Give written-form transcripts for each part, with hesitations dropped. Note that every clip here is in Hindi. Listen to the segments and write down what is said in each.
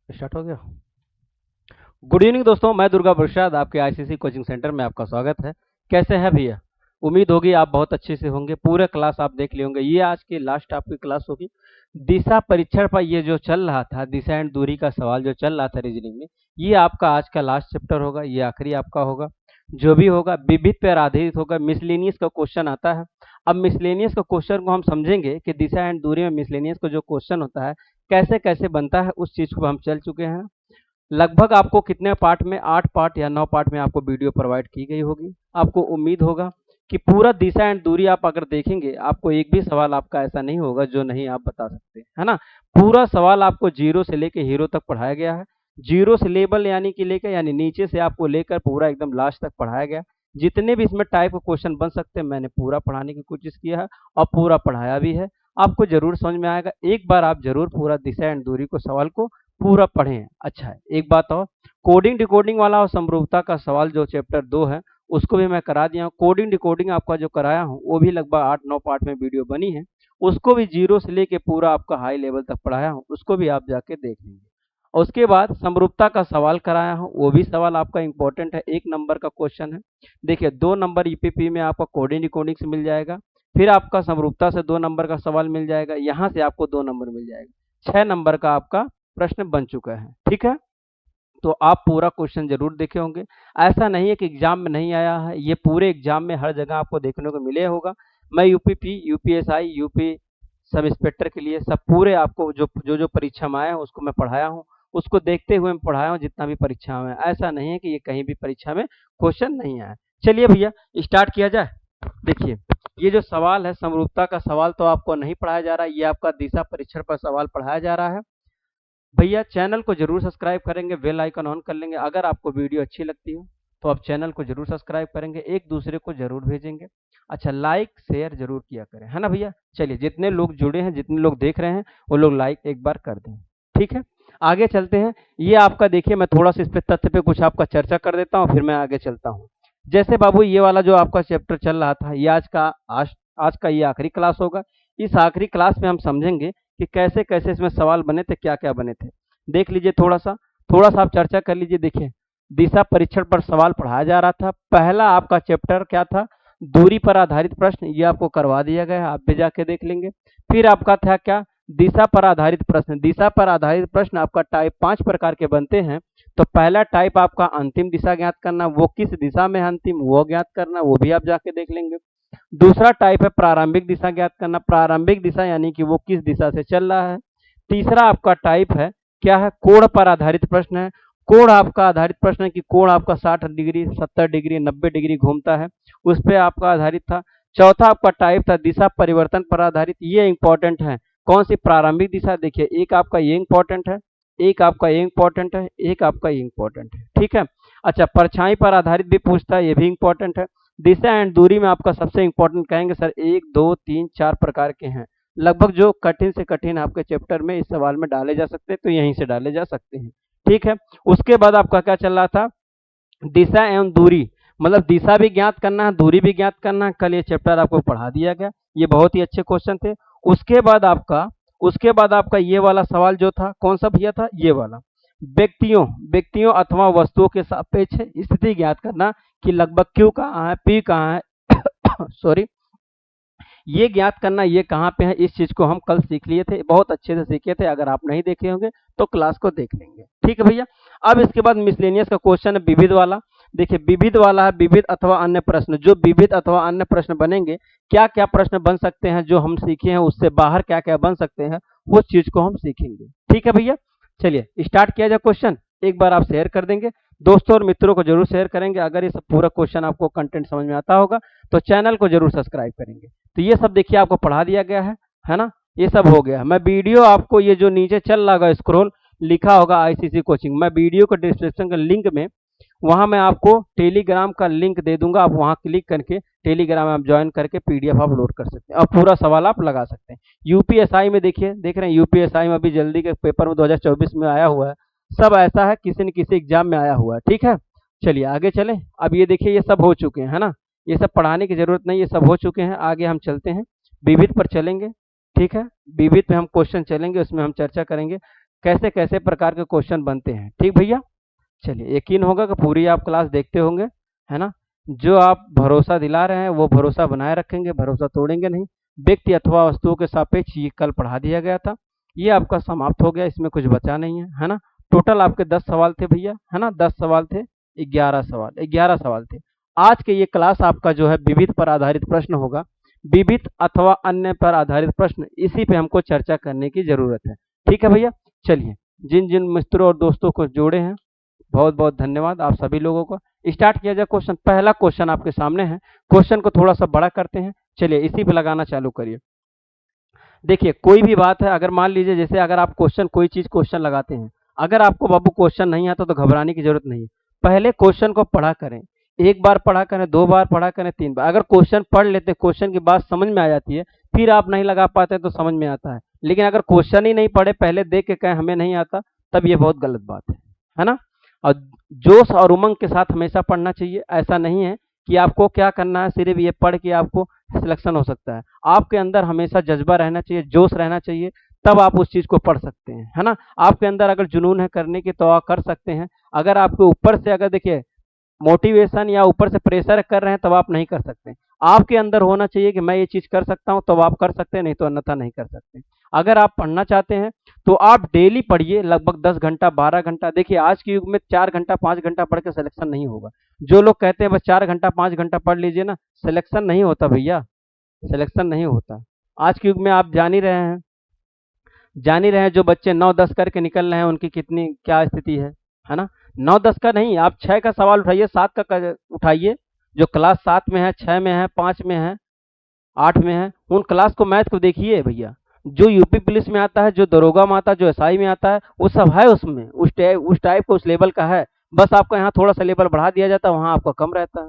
स्टार्ट हो गया। गुड इवनिंग दोस्तों, मैं दुर्गा प्रसाद आपके आईसीसी कोचिंग सेंटर में आपका स्वागत है। कैसे हैं भैया? उम्मीद होगी आप बहुत अच्छे से होंगे। पूरे क्लास आप देख लिए होंगे। ये आज की लास्ट आपकी क्लास होगी। दिशा परीक्षण पर ये जो चल रहा था, दिशा एंड दूरी का सवाल जो चल रहा था रीजनिंग में, ये आपका आज का लास्ट चैप्टर होगा। ये आखिरी आपका होगा। जो भी होगा विविध पर आधारित होगा। मिसलेनियस का क्वेश्चन आता है। अब मिसलेनियस का क्वेश्चन को हम समझेंगे कि दिशा एंड दूरी में मिसलेनियस का जो क्वेश्चन होता है कैसे कैसे बनता है, उस चीज को हम चल चुके हैं। लगभग आपको कितने पार्ट में, 8 पार्ट या 9 पार्ट में आपको वीडियो प्रोवाइड की गई होगी। आपको उम्मीद होगा कि पूरा दिशा एंड दूरी आप अगर देखेंगे, आपको एक भी सवाल आपका ऐसा नहीं होगा जो नहीं आप बता सकते, है ना। पूरा सवाल आपको जीरो से लेकर हीरो तक पढ़ाया गया है। जीरो से लेवल यानी कि लेकर, यानी नीचे से आपको लेकर पूरा एकदम लास्ट तक पढ़ाया गया। जितने भी इसमें टाइप के क्वेश्चन बन सकते हैं मैंने पूरा पढ़ाने की कोशिश किया है और पूरा पढ़ाया भी है। आपको जरूर समझ में आएगा। एक बार आप जरूर पूरा दिशा एंड दूरी को सवाल को पूरा पढ़ें। अच्छा है, एक बात और, कोडिंग डिकोडिंग वाला और समरूपता का सवाल जो चैप्टर 2 है उसको भी मैं करा दिया हूँ। कोडिंग डिकोडिंग आपका जो कराया हूँ वो भी लगभग 8-9 पार्ट में वीडियो बनी है। उसको भी जीरो से लेके पूरा आपका हाई लेवल तक पढ़ाया हूँ, उसको भी आप जाके देख लेंगे। और उसके बाद समरूपता का सवाल कराया हूँ, वो भी सवाल आपका इंपॉर्टेंट है, 1 नंबर का क्वेश्चन है। देखिए 2 नंबर ईपीपी में आपका कोडिंग डिकोडिंग से मिल जाएगा। फिर आपका समरूपता से 2 नंबर का सवाल मिल जाएगा। यहाँ से आपको 2 नंबर मिल जाएगा। 6 नंबर का आपका प्रश्न बन चुका है। ठीक है, तो आप पूरा क्वेश्चन जरूर देखे होंगे। ऐसा नहीं है कि एग्जाम में नहीं आया है, ये पूरे एग्जाम में हर जगह आपको देखने को मिले होगा। मैं UPP, UPSI, UP sub inspector के लिए सब पूरे आपको जो जो जो परीक्षा में आया है उसको मैं पढ़ाया हूँ। उसको देखते हुए मैं पढ़ाया हूँ जितना भी परीक्षा में। ऐसा नहीं है कि ये कहीं भी परीक्षा में क्वेश्चन नहीं आया। चलिए भैया स्टार्ट किया जाए। देखिए ये जो सवाल है समरूपता का सवाल तो आपको नहीं पढ़ाया जा रहा है, ये आपका दिशा परीक्षण पर सवाल पढ़ाया जा रहा है। भैया चैनल को जरूर सब्सक्राइब करेंगे, बेल आइकन ऑन कर लेंगे। अगर आपको वीडियो अच्छी लगती हो तो आप चैनल को जरूर सब्सक्राइब करेंगे, एक दूसरे को जरूर भेजेंगे। अच्छा, लाइक शेयर जरूर किया करें, है ना भैया। चलिए जितने लोग जुड़े हैं, जितने लोग देख रहे हैं, वो लोग लाइक एक बार कर दें। ठीक है, आगे चलते हैं। ये आपका देखिए, मैं थोड़ा सा इस पे तथ्य पे कुछ आपका चर्चा कर देता हूँ, फिर मैं आगे चलता हूँ। जैसे बाबू ये वाला जो आपका चैप्टर चल रहा था, ये आज का ये आखिरी क्लास होगा। इस आखिरी क्लास में हम समझेंगे कि कैसे कैसे इसमें सवाल बने थे, क्या क्या बने थे। देख लीजिए, थोड़ा सा आप चर्चा कर लीजिए। देखिए दिशा परीक्षण पर सवाल पढ़ाया जा रहा था। पहला आपका चैप्टर क्या था? दूरी पर आधारित प्रश्न। ये आपको करवा दिया गया है, आप भी जाके देख लेंगे। फिर आपका था क्या? दिशा पर आधारित प्रश्न। दिशा पर आधारित प्रश्न आपका टाइप 5 प्रकार के बनते हैं। तो पहला टाइप आपका अंतिम दिशा ज्ञात करना, वो किस दिशा में है अंतिम वो ज्ञात करना, वो भी आप जाके देख लेंगे। दूसरा टाइप है प्रारंभिक दिशा ज्ञात करना। प्रारंभिक दिशा यानी कि वो किस दिशा से चल रहा है। तीसरा आपका टाइप है क्या है? कोण पर आधारित प्रश्न है। कोण आपका आधारित प्रश्न है कि कोण आपका 60 डिग्री, 70 डिग्री, 90 डिग्री घूमता है, उस पर आपका आधारित था। चौथा आपका टाइप था दिशा परिवर्तन पर आधारित। ये इंपॉर्टेंट है। कौन सी? प्रारंभिक दिशा। देखिए एक आपका ये इंपॉर्टेंट है, एक आपका ये इंपॉर्टेंट है, एक आपका ये इंपॉर्टेंट है। ठीक है। अच्छा, परछाई पर आधारित भी पूछता है, ये भी इंपॉर्टेंट है। दिशा एंड दूरी में आपका सबसे इंपॉर्टेंट कहेंगे सर 1, 2, 3, 4 प्रकार के हैं। लगभग जो कठिन से कठिन आपके चैप्टर में इस सवाल में डाले जा सकते हैं, तो यहीं से डाले जा सकते हैं। ठीक है। उसके बाद आपका क्या चल रहा था? दिशा एवं दूरी, मतलब दिशा भी ज्ञात करना है, दूरी भी ज्ञात करना है। कल ये चैप्टर आपको पढ़ा दिया गया, ये बहुत ही अच्छे क्वेश्चन थे। उसके बाद आपका ये वाला सवाल जो था, कौन सा भैया था? ये वाला, व्यक्तियों व्यक्तियों अथवा वस्तुओं के सापेक्ष स्थिति ज्ञात करना कि लगभग क्यू कहाँ है, पी कहाँ है सॉरी, ये ज्ञात करना ये कहाँ पे है। इस चीज को हम कल सीख लिए थे, बहुत अच्छे से सीखे थे। अगर आप नहीं देखे होंगे तो क्लास को देख लेंगे। ठीक है भैया। अब इसके बाद मिसलेनियस का क्वेश्चन है विविध वाला। देखिए विविध वाला है, विविध अथवा अन्य प्रश्न। जो विविध अथवा अन्य प्रश्न बनेंगे, क्या क्या प्रश्न बन सकते हैं जो हम सीखे हैं, उससे बाहर क्या क्या बन सकते हैं, उस चीज को हम सीखेंगे। ठीक है भैया। चलिए स्टार्ट किया जाए। क्वेश्चन एक बार आप शेयर कर देंगे, दोस्तों और मित्रों को जरूर शेयर करेंगे। अगर ये सब पूरा क्वेश्चन आपको कंटेंट समझ में आता होगा तो चैनल को जरूर सब्सक्राइब करेंगे। तो ये सब देखिए आपको पढ़ा दिया गया है ना। ये सब हो गया। मैं वीडियो आपको, ये जो नीचे चल रहा होगा स्क्रॉल लिखा होगा आईसीसी कोचिंग, मैं वीडियो को डिस्क्रिप्शन के लिंक में, वहां मैं आपको टेलीग्राम का लिंक दे दूंगा। आप वहां क्लिक करके टेलीग्राम में आप ज्वाइन करके पीडीएफ आप लोड कर सकते हैं और पूरा सवाल आप लगा सकते हैं। यूपीएसआई में देखिए, देख रहे हैं यूपीएसआई में अभी जल्दी के पेपर में 2024 में आया हुआ है। सब ऐसा है, किसी न किसी एग्जाम में आया हुआ है। ठीक है। चलिए आगे चलें। अब ये देखिए ये सब हो चुके हैं, है ना। ये सब पढ़ाने की जरूरत नहीं, ये सब हो चुके हैं। आगे हम चलते हैं, विविध पर चलेंगे। ठीक है, विविध पे हम क्वेश्चन चलेंगे, उसमें हम चर्चा करेंगे। कैसे कैसे प्रकार के क्वेश्चन बनते हैं। ठीक भैया, चलिए यकीन होगा कि पूरी आप क्लास देखते होंगे, है ना। जो आप भरोसा दिला रहे हैं वो भरोसा बनाए रखेंगे, भरोसा तोड़ेंगे नहीं। व्यक्ति अथवा वस्तुओं के सापेक्ष ये कल पढ़ा दिया गया था, ये आपका समाप्त हो गया, इसमें कुछ बचा नहीं है ना। टोटल आपके 10 सवाल थे भैया, है ना, 10 सवाल थे, 11 सवाल थे। आज के ये क्लास आपका जो है विविध पर आधारित प्रश्न होगा, विविध अथवा अन्य पर आधारित प्रश्न, इसी पे हमको चर्चा करने की जरूरत है। ठीक है भैया, चलिए जिन जिन मित्रों और दोस्तों को जोड़े हैं बहुत बहुत धन्यवाद आप सभी लोगों को। स्टार्ट किया जाए क्वेश्चन। पहला क्वेश्चन आपके सामने है, क्वेश्चन को थोड़ा सा बड़ा करते हैं, चलिए इसी पे लगाना चालू करिए। देखिए कोई भी बात है, अगर मान लीजिए जैसे अगर आप क्वेश्चन कोई चीज क्वेश्चन लगाते हैं, अगर आपको बाबू क्वेश्चन नहीं आता तो घबराने की जरूरत नहीं है। पहले क्वेश्चन को पढ़ा करें, एक बार पढ़ा करें, 2 बार पढ़ा करें, 3 बार। अगर क्वेश्चन पढ़ लेते, क्वेश्चन की बात समझ में आ जाती है, फिर आप नहीं लगा पाते तो समझ में आता है। लेकिन अगर क्वेश्चन ही नहीं पढ़े, पहले देख के कहें हमें नहीं आता, तब ये बहुत गलत बात है ना। और जोश और उमंग के साथ हमेशा पढ़ना चाहिए। ऐसा नहीं है कि आपको क्या करना है, सिर्फ ये पढ़ के आपको सिलेक्शन हो सकता है। आपके अंदर हमेशा जज्बा रहना चाहिए, जोश रहना चाहिए, तब आप उस चीज को पढ़ सकते हैं, है ना। आपके अंदर अगर जुनून है करने की तो आप कर सकते हैं। अगर आपके ऊपर से अगर देखिए मोटिवेशन या ऊपर से प्रेशर कर रहे हैं तब आप नहीं कर सकते। आपके अंदर होना चाहिए कि मैं ये चीज कर सकता हूं, तब आप कर सकते हैं, नहीं तो अन्यथा नहीं कर सकते। अगर आप पढ़ना चाहते हैं तो आप डेली पढ़िए, लगभग 10 घंटा 12 घंटा। देखिए आज के युग में 4 घंटा 5 घंटा पढ़ के सिलेक्शन नहीं होगा। जो लोग कहते हैं बस 4 घंटा 5 घंटा पढ़ लीजिए ना, सिलेक्शन नहीं होता भैया, सिलेक्शन नहीं होता। आज के युग में आप जान ही रहे हैं जो बच्चे 9-10 करके निकल रहे हैं उनकी कितनी क्या स्थिति है ना। 9-10 का नहीं, आप 6 का सवाल उठाइए, 7 का उठाइए। जो क्लास 7 में है, 6 में है, 5 में है, 8 में है, उन क्लास को मैथ को देखिए भैया। जो यूपी पुलिस में आता है, जो दरोगा में आता है, जो एसआई में आता है, वो सब है उसमें, उस टाइप का उस लेवल का है। बस आपका यहाँ थोड़ा सा लेवल बढ़ा दिया जाता है, वहाँ आपका कम रहता है।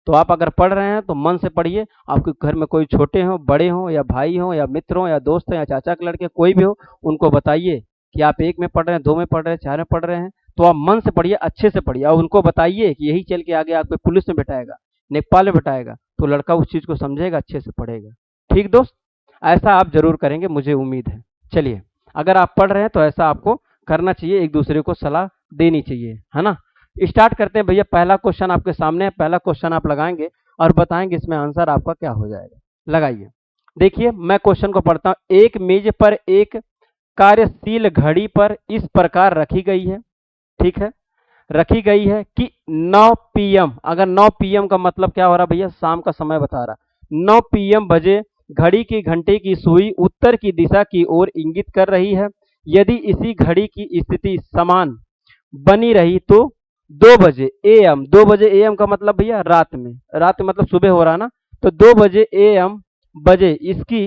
तो आप अगर पढ़ रहे हैं तो मन से पढ़िए। आपके घर में कोई छोटे हों, बड़े हों, या भाई हों, या मित्र हों, या दोस्त हों, या चाचा के लड़के, कोई भी हो, उनको बताइए कि आप 1 में पढ़ रहे हैं, 2 में पढ़ रहे हैं, 4 में पढ़ रहे हैं। तो आप मन से पढ़िए, अच्छे से पढ़िए, और उनको बताइए कि यही चल के आगे आपको पुलिस में बैठाएगा, नेपाल में बैठाएगा, तो लड़का उस चीज़ को समझेगा, अच्छे से पढ़ेगा। ठीक दोस्त, ऐसा आप जरूर करेंगे, मुझे उम्मीद है। चलिए, अगर आप पढ़ रहे हैं तो ऐसा आपको करना चाहिए, एक दूसरे को सलाह देनी चाहिए, है ना। स्टार्ट करते हैं भैया। पहला क्वेश्चन आपके सामने है, पहला क्वेश्चन आप लगाएंगे और बताएंगे इसमें आंसर आपका क्या हो जाएगा। लगाइए। देखिए मैं क्वेश्चन को पढ़ता हूं। एक मेज पर एक कार्यशील घड़ी पर इस प्रकार रखी गई है, ठीक है, रखी गई है कि 9 पीएम, अगर 9 पीएम का मतलब क्या हो रहा भैया, शाम का समय बता रहा। 9 पीएम बजे घड़ी की घंटे की सुई उत्तर की दिशा की ओर इंगित कर रही है। यदि इसी घड़ी की स्थिति समान बनी रही तो 2 बजे एएम, 2 बजे एएम का मतलब भैया रात में, रात में मतलब सुबह हो रहा ना, तो 2 बजे एएम बजे इसकी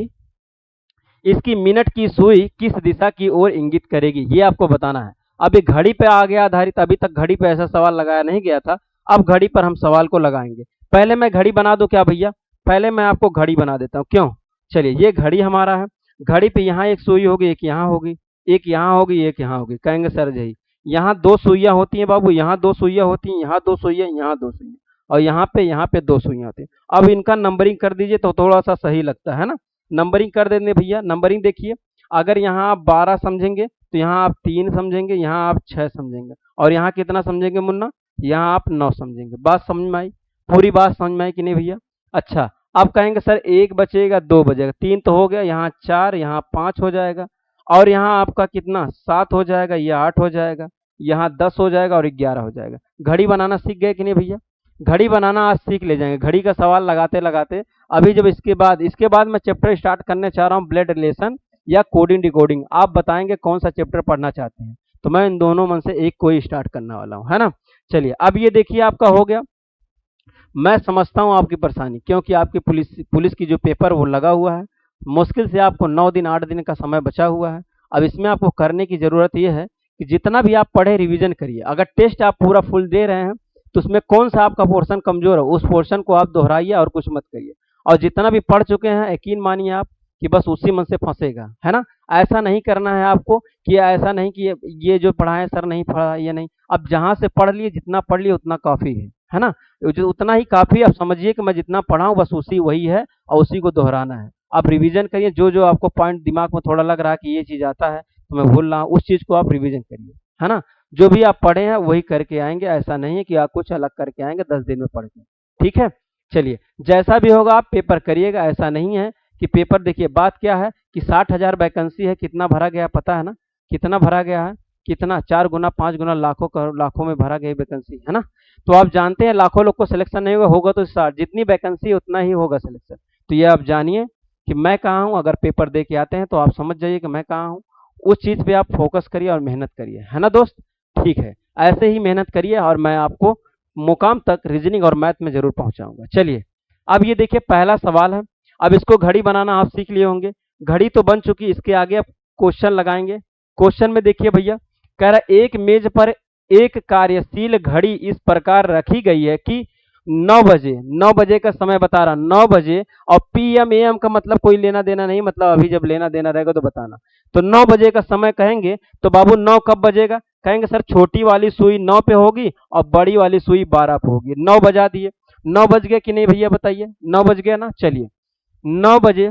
इसकी मिनट की सुई किस दिशा की ओर इंगित करेगी, ये आपको बताना है। अब ये घड़ी पे आ गया आधारित, अभी तक घड़ी पे ऐसा सवाल लगाया नहीं गया था, अब घड़ी पर हम सवाल को लगाएंगे। पहले मैं घड़ी बना दूं क्या भैया, पहले मैं आपको घड़ी बना देता हूँ, क्यों। चलिए ये घड़ी हमारा है, घड़ी पे यहाँ एक सुई होगी, एक यहाँ होगी, एक यहाँ होगी, एक यहाँ होगी। कहेंगे सर जी यहाँ 2 सुइयां होती हैं बाबू, यहाँ 2 सुइयां होती हैं, यहाँ 2 सुइयां, यहाँ 2 सुइयां, और यहाँ पे 2 सुइयां होती हैं। अब इनका नंबरिंग कर दीजिए तो थोड़ा सा सही लगता है ना। नंबरिंग कर देंगे भैया। नंबरिंग देखिए, अगर यहाँ आप 12 समझेंगे तो यहाँ आप 3 समझेंगे, यहाँ आप 6 समझेंगे, और यहाँ कितना समझेंगे मुन्ना, यहाँ आप 9 समझेंगे। बात समझ में आई, पूरी बात समझ में आई कि नहीं भैया। अच्छा, अब कहेंगे सर 1 बचेगा, 2 बचेगा, 3 तो हो गया, यहाँ 4, यहाँ 5 हो जाएगा, और यहाँ आपका कितना 7 हो जाएगा, ये 8 हो जाएगा, यहाँ 10 हो जाएगा, और 11 हो जाएगा। घड़ी बनाना सीख गए कि नहीं भैया। घड़ी बनाना आज सीख ले जाएंगे, घड़ी का सवाल लगाते लगाते। अभी जब इसके बाद मैं चैप्टर स्टार्ट करने चाह रहा हूँ, ब्लड रिलेशन या कोडिंग डिकोडिंग। आप बताएंगे कौन सा चैप्टर पढ़ना चाहते हैं, तो मैं इन दोनों में से एक को ही स्टार्ट करने वाला हूँ, है ना। चलिए अब ये देखिए आपका हो गया। मैं समझता हूँ आपकी परेशानी, क्योंकि आपकी पुलिस की जो पेपर वो लगा हुआ है, मुश्किल से आपको 9 दिन 8 दिन का समय बचा हुआ है। अब इसमें आपको करने की जरूरत यह है कि जितना भी आप पढ़े रिवीजन करिए। अगर टेस्ट आप पूरा फुल दे रहे हैं तो उसमें कौन सा आपका पोर्शन कमजोर है, उस पोर्शन को आप दोहराइए और कुछ मत करिए। और जितना भी पढ़ चुके हैं यकीन मानिए आप कि बस उसी मन से फंसेगा, है ना। ऐसा नहीं करना है आपको कि ऐसा नहीं कि ये जो पढ़ा है सर नहीं पढ़ा, ये नहीं। अब जहां से पढ़ लिए, जितना पढ़ लिए उतना काफी है ना। जो उतना ही काफी, आप समझिए कि मैं जितना पढ़ा हूँ बस उसी वही है, और उसी को दोहराना है। आप रिवीजन करिए, जो जो आपको पॉइंट दिमाग में थोड़ा लग रहा है कि ये चीज आता है, तो मैं भूल रहा हूँ, उस चीज को आप रिवीजन करिए, है ना। जो भी आप पढ़े हैं वही करके आएंगे, ऐसा नहीं है कि आप कुछ अलग करके आएंगे 10 दिन में पढ़ के, ठीक है। चलिए, जैसा भी होगा आप पेपर करिएगा, ऐसा नहीं है कि पेपर, देखिए बात क्या है कि 60,000 वैकेंसी है, कितना भरा गया पता है ना, कितना भरा गया है, कितना 4 गुना 5 गुना लाखों लाखों में भरा गया वैकेंसी, है ना। तो आप जानते हैं लाखों लोग को सिलेक्शन नहीं होगा, होगा तो 60, जितनी वैकेंसी उतना ही होगा सिलेक्शन। तो ये आप जानिए कि मैं कहाँ हूँ, अगर पेपर दे के आते हैं तो आप समझ जाइए कि मैं कहाँ हूँ। उस चीज़ पे आप फोकस करिए और मेहनत करिए, है ना दोस्त। ठीक है, ऐसे ही मेहनत करिए और मैं आपको मुकाम तक रीजनिंग और मैथ में जरूर पहुंचाऊंगा। चलिए, अब ये देखिए पहला सवाल है। अब इसको घड़ी बनाना आप सीख लिए होंगे, घड़ी तो बन चुकी, इसके आगे अब क्वेश्चन लगाएंगे। क्वेश्चन में देखिए भैया, कह रहा एक मेज पर एक कार्यशील घड़ी इस प्रकार रखी गई है कि 9 बजे, 9 बजे का समय बता रहा, 9 बजे, और पीएम एम का मतलब कोई लेना देना नहीं, मतलब अभी जब लेना देना रहेगा तो बताना। तो 9 बजे का समय कहेंगे तो बाबू 9 कब बजेगा, कहेंगे सर छोटी वाली सुई 9 पे होगी और बड़ी वाली सुई 12 पे होगी। 9 बजा दिए, 9 बज गया कि नहीं भैया बताइए, 9 बज गया ना। चलिए, 9 बजे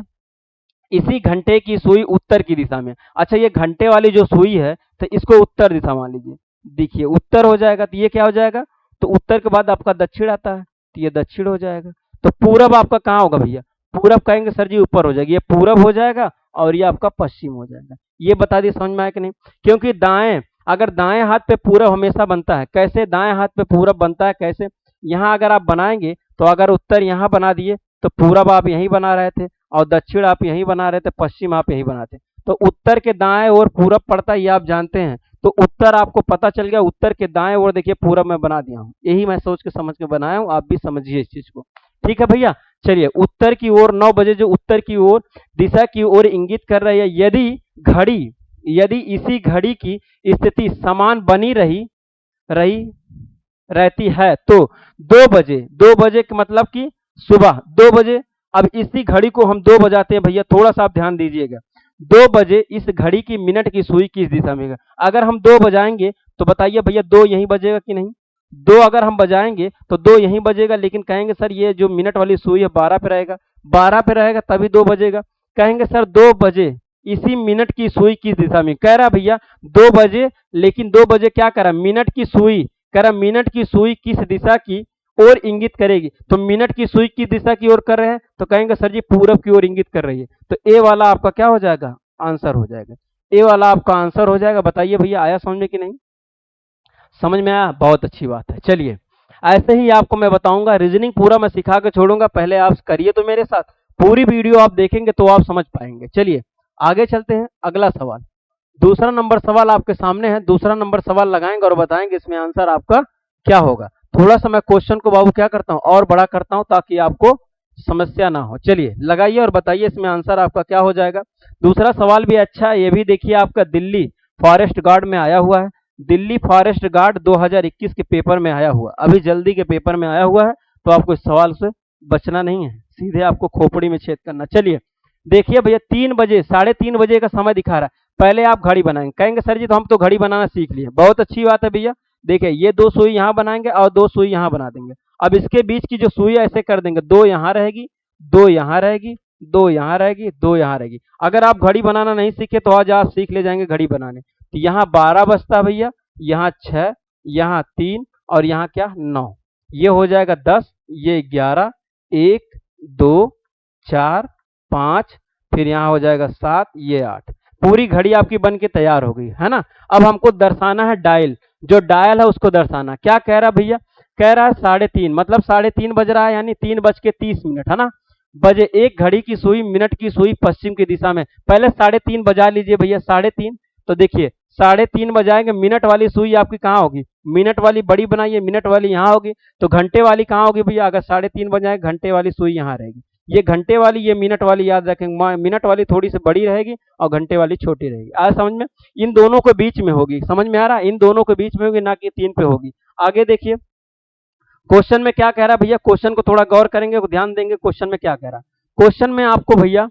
इसी घंटे की सुई उत्तर की दिशा में, अच्छा ये घंटे वाली जो सुई है तो इसको उत्तर दिशा मान लीजिए, देखिए उत्तर हो जाएगा, तो ये क्या हो जाएगा, तो उत्तर के बाद आपका दक्षिण आता है तो ये दक्षिण हो जाएगा। तो पूरब आपका कहाँ होगा भैया, पूरब कहेंगे सर जी ऊपर हो जाएगी, ये पूरब हो जाएगा और ये आपका पश्चिम हो जाएगा। ये बता दिए समझ में आया कि नहीं। क्योंकि दाएं, अगर दाएं हाथ पे पूरब हमेशा बनता है, कैसे दाएं हाथ पे पूरब बनता है, कैसे, यहाँ अगर आप बनाएंगे तो अगर उत्तर यहाँ बना दिए तो पूरब आप यहीं बना रहे थे और दक्षिण आप यहीं बना रहे थे, पश्चिम आप यहीं बनाते। तो उत्तर के दाएं ओर पूरब पड़ता है, ये आप जानते हैं। तो उत्तर आपको पता चल गया, उत्तर के दाएं ओर देखिए पूरब मैं बना दिया हूँ, यही मैं सोच के समझ के बनाया हूँ, आप भी समझिए इस चीज को, ठीक है भैया। चलिए, उत्तर की ओर 9 बजे जो उत्तर की ओर दिशा की ओर इंगित कर रही है, यदि इसी घड़ी की स्थिति समान बनी रही रहती है तो 2 बजे, 2 बजे का मतलब कि सुबह 2 बजे। अब इसी घड़ी को हम 2 बजाते हैं भैया, थोड़ा सा आप ध्यान दीजिएगा। 2 बजे इस घड़ी की मिनट की सुई किस दिशा में है, अगर हम 2 बजाएंगे तो बताइए भैया 2 यहीं बजेगा कि नहीं, 2 अगर हम बजाएंगे तो 2 यहीं बजेगा, लेकिन कहेंगे सर ये जो मिनट वाली सुई है 12 पे रहेगा, 12 पे रहेगा तभी 2 बजेगा। कहेंगे सर 2 बजे इसी मिनट की सुई किस दिशा में, कह रहा भैया 2 बजे, लेकिन 2 बजे क्या करा, मिनट की सुई, कह रहा मिनट की सुई किस दिशा की ओर इंगित करेगी, तो मिनट की सुई की दिशा की ओर कर रहे हैं तो कहेंगे सर जी पूरब की ओर इंगित कर रही है। तो ए वाला आपका क्या हो जाएगा, आंसर हो जाएगा, ए वाला आपका आंसर हो जाएगा। बताइए भैया आया समझ में कि नहीं, समझ में आया, बहुत अच्छी बात है। चलिए, ऐसे ही आपको मैं बताऊंगा, रीजनिंग पूरा मैं सिखा के छोड़ूंगा, पहले आप करिए तो मेरे साथ, पूरी वीडियो आप देखेंगे तो आप समझ पाएंगे। चलिए आगे चलते हैं, अगला सवाल, दूसरा नंबर सवाल आपके सामने है, दूसरा नंबर सवाल लगाएंगे और बताएंगे इसमें आंसर आपका क्या होगा। थोड़ा सा मैं क्वेश्चन को बाबू क्या करता हूँ और बड़ा करता हूँ ताकि आपको समस्या ना हो। चलिए लगाइए और बताइए इसमें आंसर आपका क्या हो जाएगा। दूसरा सवाल भी अच्छा है, ये भी देखिए आपका दिल्ली फॉरेस्ट गार्ड में आया हुआ है, दिल्ली फॉरेस्ट गार्ड 2021 के पेपर में आया हुआ, अभी जल्दी के पेपर में आया हुआ है, तो आपको इस सवाल से बचना नहीं है, सीधे आपको खोपड़ी में छेद करना। चलिए देखिए भैया 3 बजे, 3:30 बजे का समय दिखा रहा है, पहले आप घड़ी बनाएंगे, कहेंगे सर जी तो हम तो घड़ी बनाना सीख लिए, बहुत अच्छी बात है भैया। देखिए ये 2 सुई यहाँ बनाएंगे और 2 सुई यहाँ बना देंगे, अब इसके बीच की जो सुई ऐसे कर देंगे, 2 यहाँ रहेगी, 2 यहाँ रहेगी, 2 यहाँ रहेगी, 2 यहाँ रहेगी। अगर आप घड़ी बनाना नहीं सीखे तो आज आप सीख ले जाएंगे घड़ी बनाने। तो यहाँ 12 बजता भैया, यहाँ 6, यहाँ 3 और यहाँ क्या 9, ये हो जाएगा 10, ये 11, 1 2 4 5, फिर यहाँ हो जाएगा 7, ये 8, पूरी घड़ी आपकी बन के तैयार हो गई है ना। अब हमको दर्शाना है डायल, जो डायल है उसको दर्शाना, क्या कह रहा है भैया, कह रहा है 3:30, मतलब 3:30 बज रहा है, यानी 3:30 है ना। बजे एक घड़ी की सुई, मिनट की सुई पश्चिम की दिशा में, पहले 3:30 बजा लीजिए भैया, 3:30। तो देखिए 3:30 बजाएंगे, मिनट वाली सुई आपकी कहाँ होगी, मिनट वाली बड़ी बनाइए, मिनट वाली यहाँ होगी, तो घंटे वाली कहाँ होगी भैया, अगर 3:30 बजाए घंटे वाली सुई यहाँ रहेगी, ये घंटे वाली, ये मिनट वाली, याद रखेंगे मिनट वाली थोड़ी सी बड़ी रहेगी और घंटे वाली छोटी रहेगी। आ समझ में, इन दोनों के बीच में होगी, समझ में आ रहा है, इन दोनों के बीच में होगी, ना कि 3 पे होगी। आगे देखिए क्वेश्चन में क्या कह रहा है भैया, क्वेश्चन को थोड़ा गौर करेंगे, ध्यान देंगे क्वेश्चन में क्या कह रहा है। क्वेश्चन में आपको भैया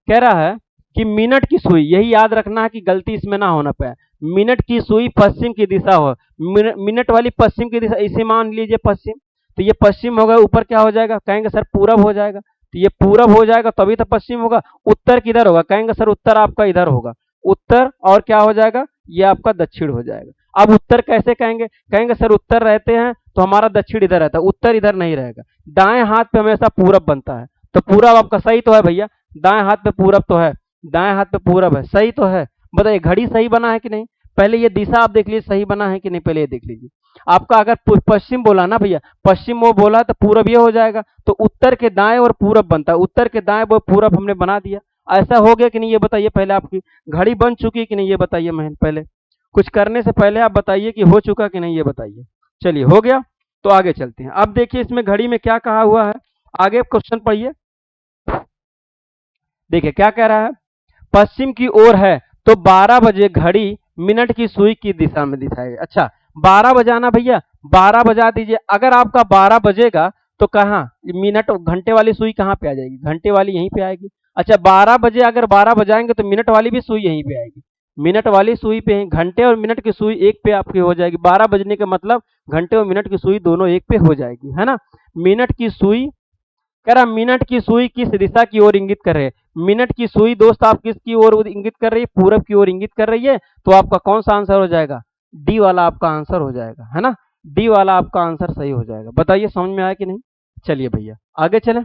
कह रहा है कि मिनट की सुई, यही याद रखना है कि गलती इसमें ना होना पाए, मिनट की सुई पश्चिम की दिशा हो, मिनट वाली पश्चिम की दिशा, इसे मान लीजिए पश्चिम, तो ये पश्चिम होगा, ऊपर क्या हो जाएगा, कहेंगे सर पूरब हो जाएगा, तो ये पूरब हो जाएगा तभी तो पश्चिम होगा। उत्तर किधर होगा, कहेंगे सर उत्तर आपका इधर होगा, उत्तर और क्या हो जाएगा, ये आपका दक्षिण हो जाएगा। अब उत्तर कैसे कहेंगे, कहेंगे सर उत्तर रहते हैं तो हमारा दक्षिण इधर रहता है, उत्तर इधर नहीं रहेगा। दाएं हाथ पे हमेशा पूरब बनता है, तो पूरब आपका सही तो है भैया, दाएं हाथ पे पूरब तो है, दाएं हाथ पे पूरब है, सही तो है। बताइए घड़ी सही बना है कि नहीं, पहले ये दिशा आप देख लीजिए सही बना है कि नहीं, पहले ये देख लीजिए। आपका अगर पश्चिम बोला ना भैया, पश्चिम वो बोला तो पूरब ये हो जाएगा, तो उत्तर के दाएं और पूरब बनता है, उत्तर के दाएं वो पूरब हमने बना दिया। ऐसा हो गया कि नहीं ये बताइए, पहले आपकी घड़ी बन चुकी है कि नहीं ये बताइए, मैं पहले कुछ करने से पहले आप बताइए कि हो चुका कि नहीं ये बताइए। चलिए हो गया, तो आगे चलते हैं। अब देखिए इसमें घड़ी में क्या कहा हुआ है, आगे क्वेश्चन पढ़िए। देखिए क्या कह रहा है, पश्चिम की ओर है तो 12 बजे घड़ी मिनट की सुई की दिशा में दिखाएगा। अच्छा 12 बजाना भैया, 12 बजा दीजिए। अगर आपका 12 बजेगा तो कहाँ मिनट, घंटे वाली सुई कहाँ पे आ जाएगी, घंटे वाली यहीं पे आएगी। अच्छा 12 बजे अगर 12 बजाएंगे तो मिनट वाली भी सुई यहीं पे आएगी, मिनट वाली सुई पे, घंटे और मिनट की सुई एक पे आपकी हो जाएगी। 12 बजने का मतलब घंटे और मिनट की सुई दोनों एक पे हो जाएगी, है ना। मिनट की सुई, कह रहा मिनट की सुई किस दिशा की ओर इंगित कर रहे हैं, मिनट की सुई दोस्त आप किसकी ओर इंगित कर रही है, पूरब की ओर इंगित कर रही है। तो आपका कौन सा आंसर हो जाएगा, डी वाला आपका आंसर हो जाएगा, है ना, डी वाला आपका आंसर सही हो जाएगा। बताइए समझ में आया कि नहीं। चलिए भैया आगे चलें,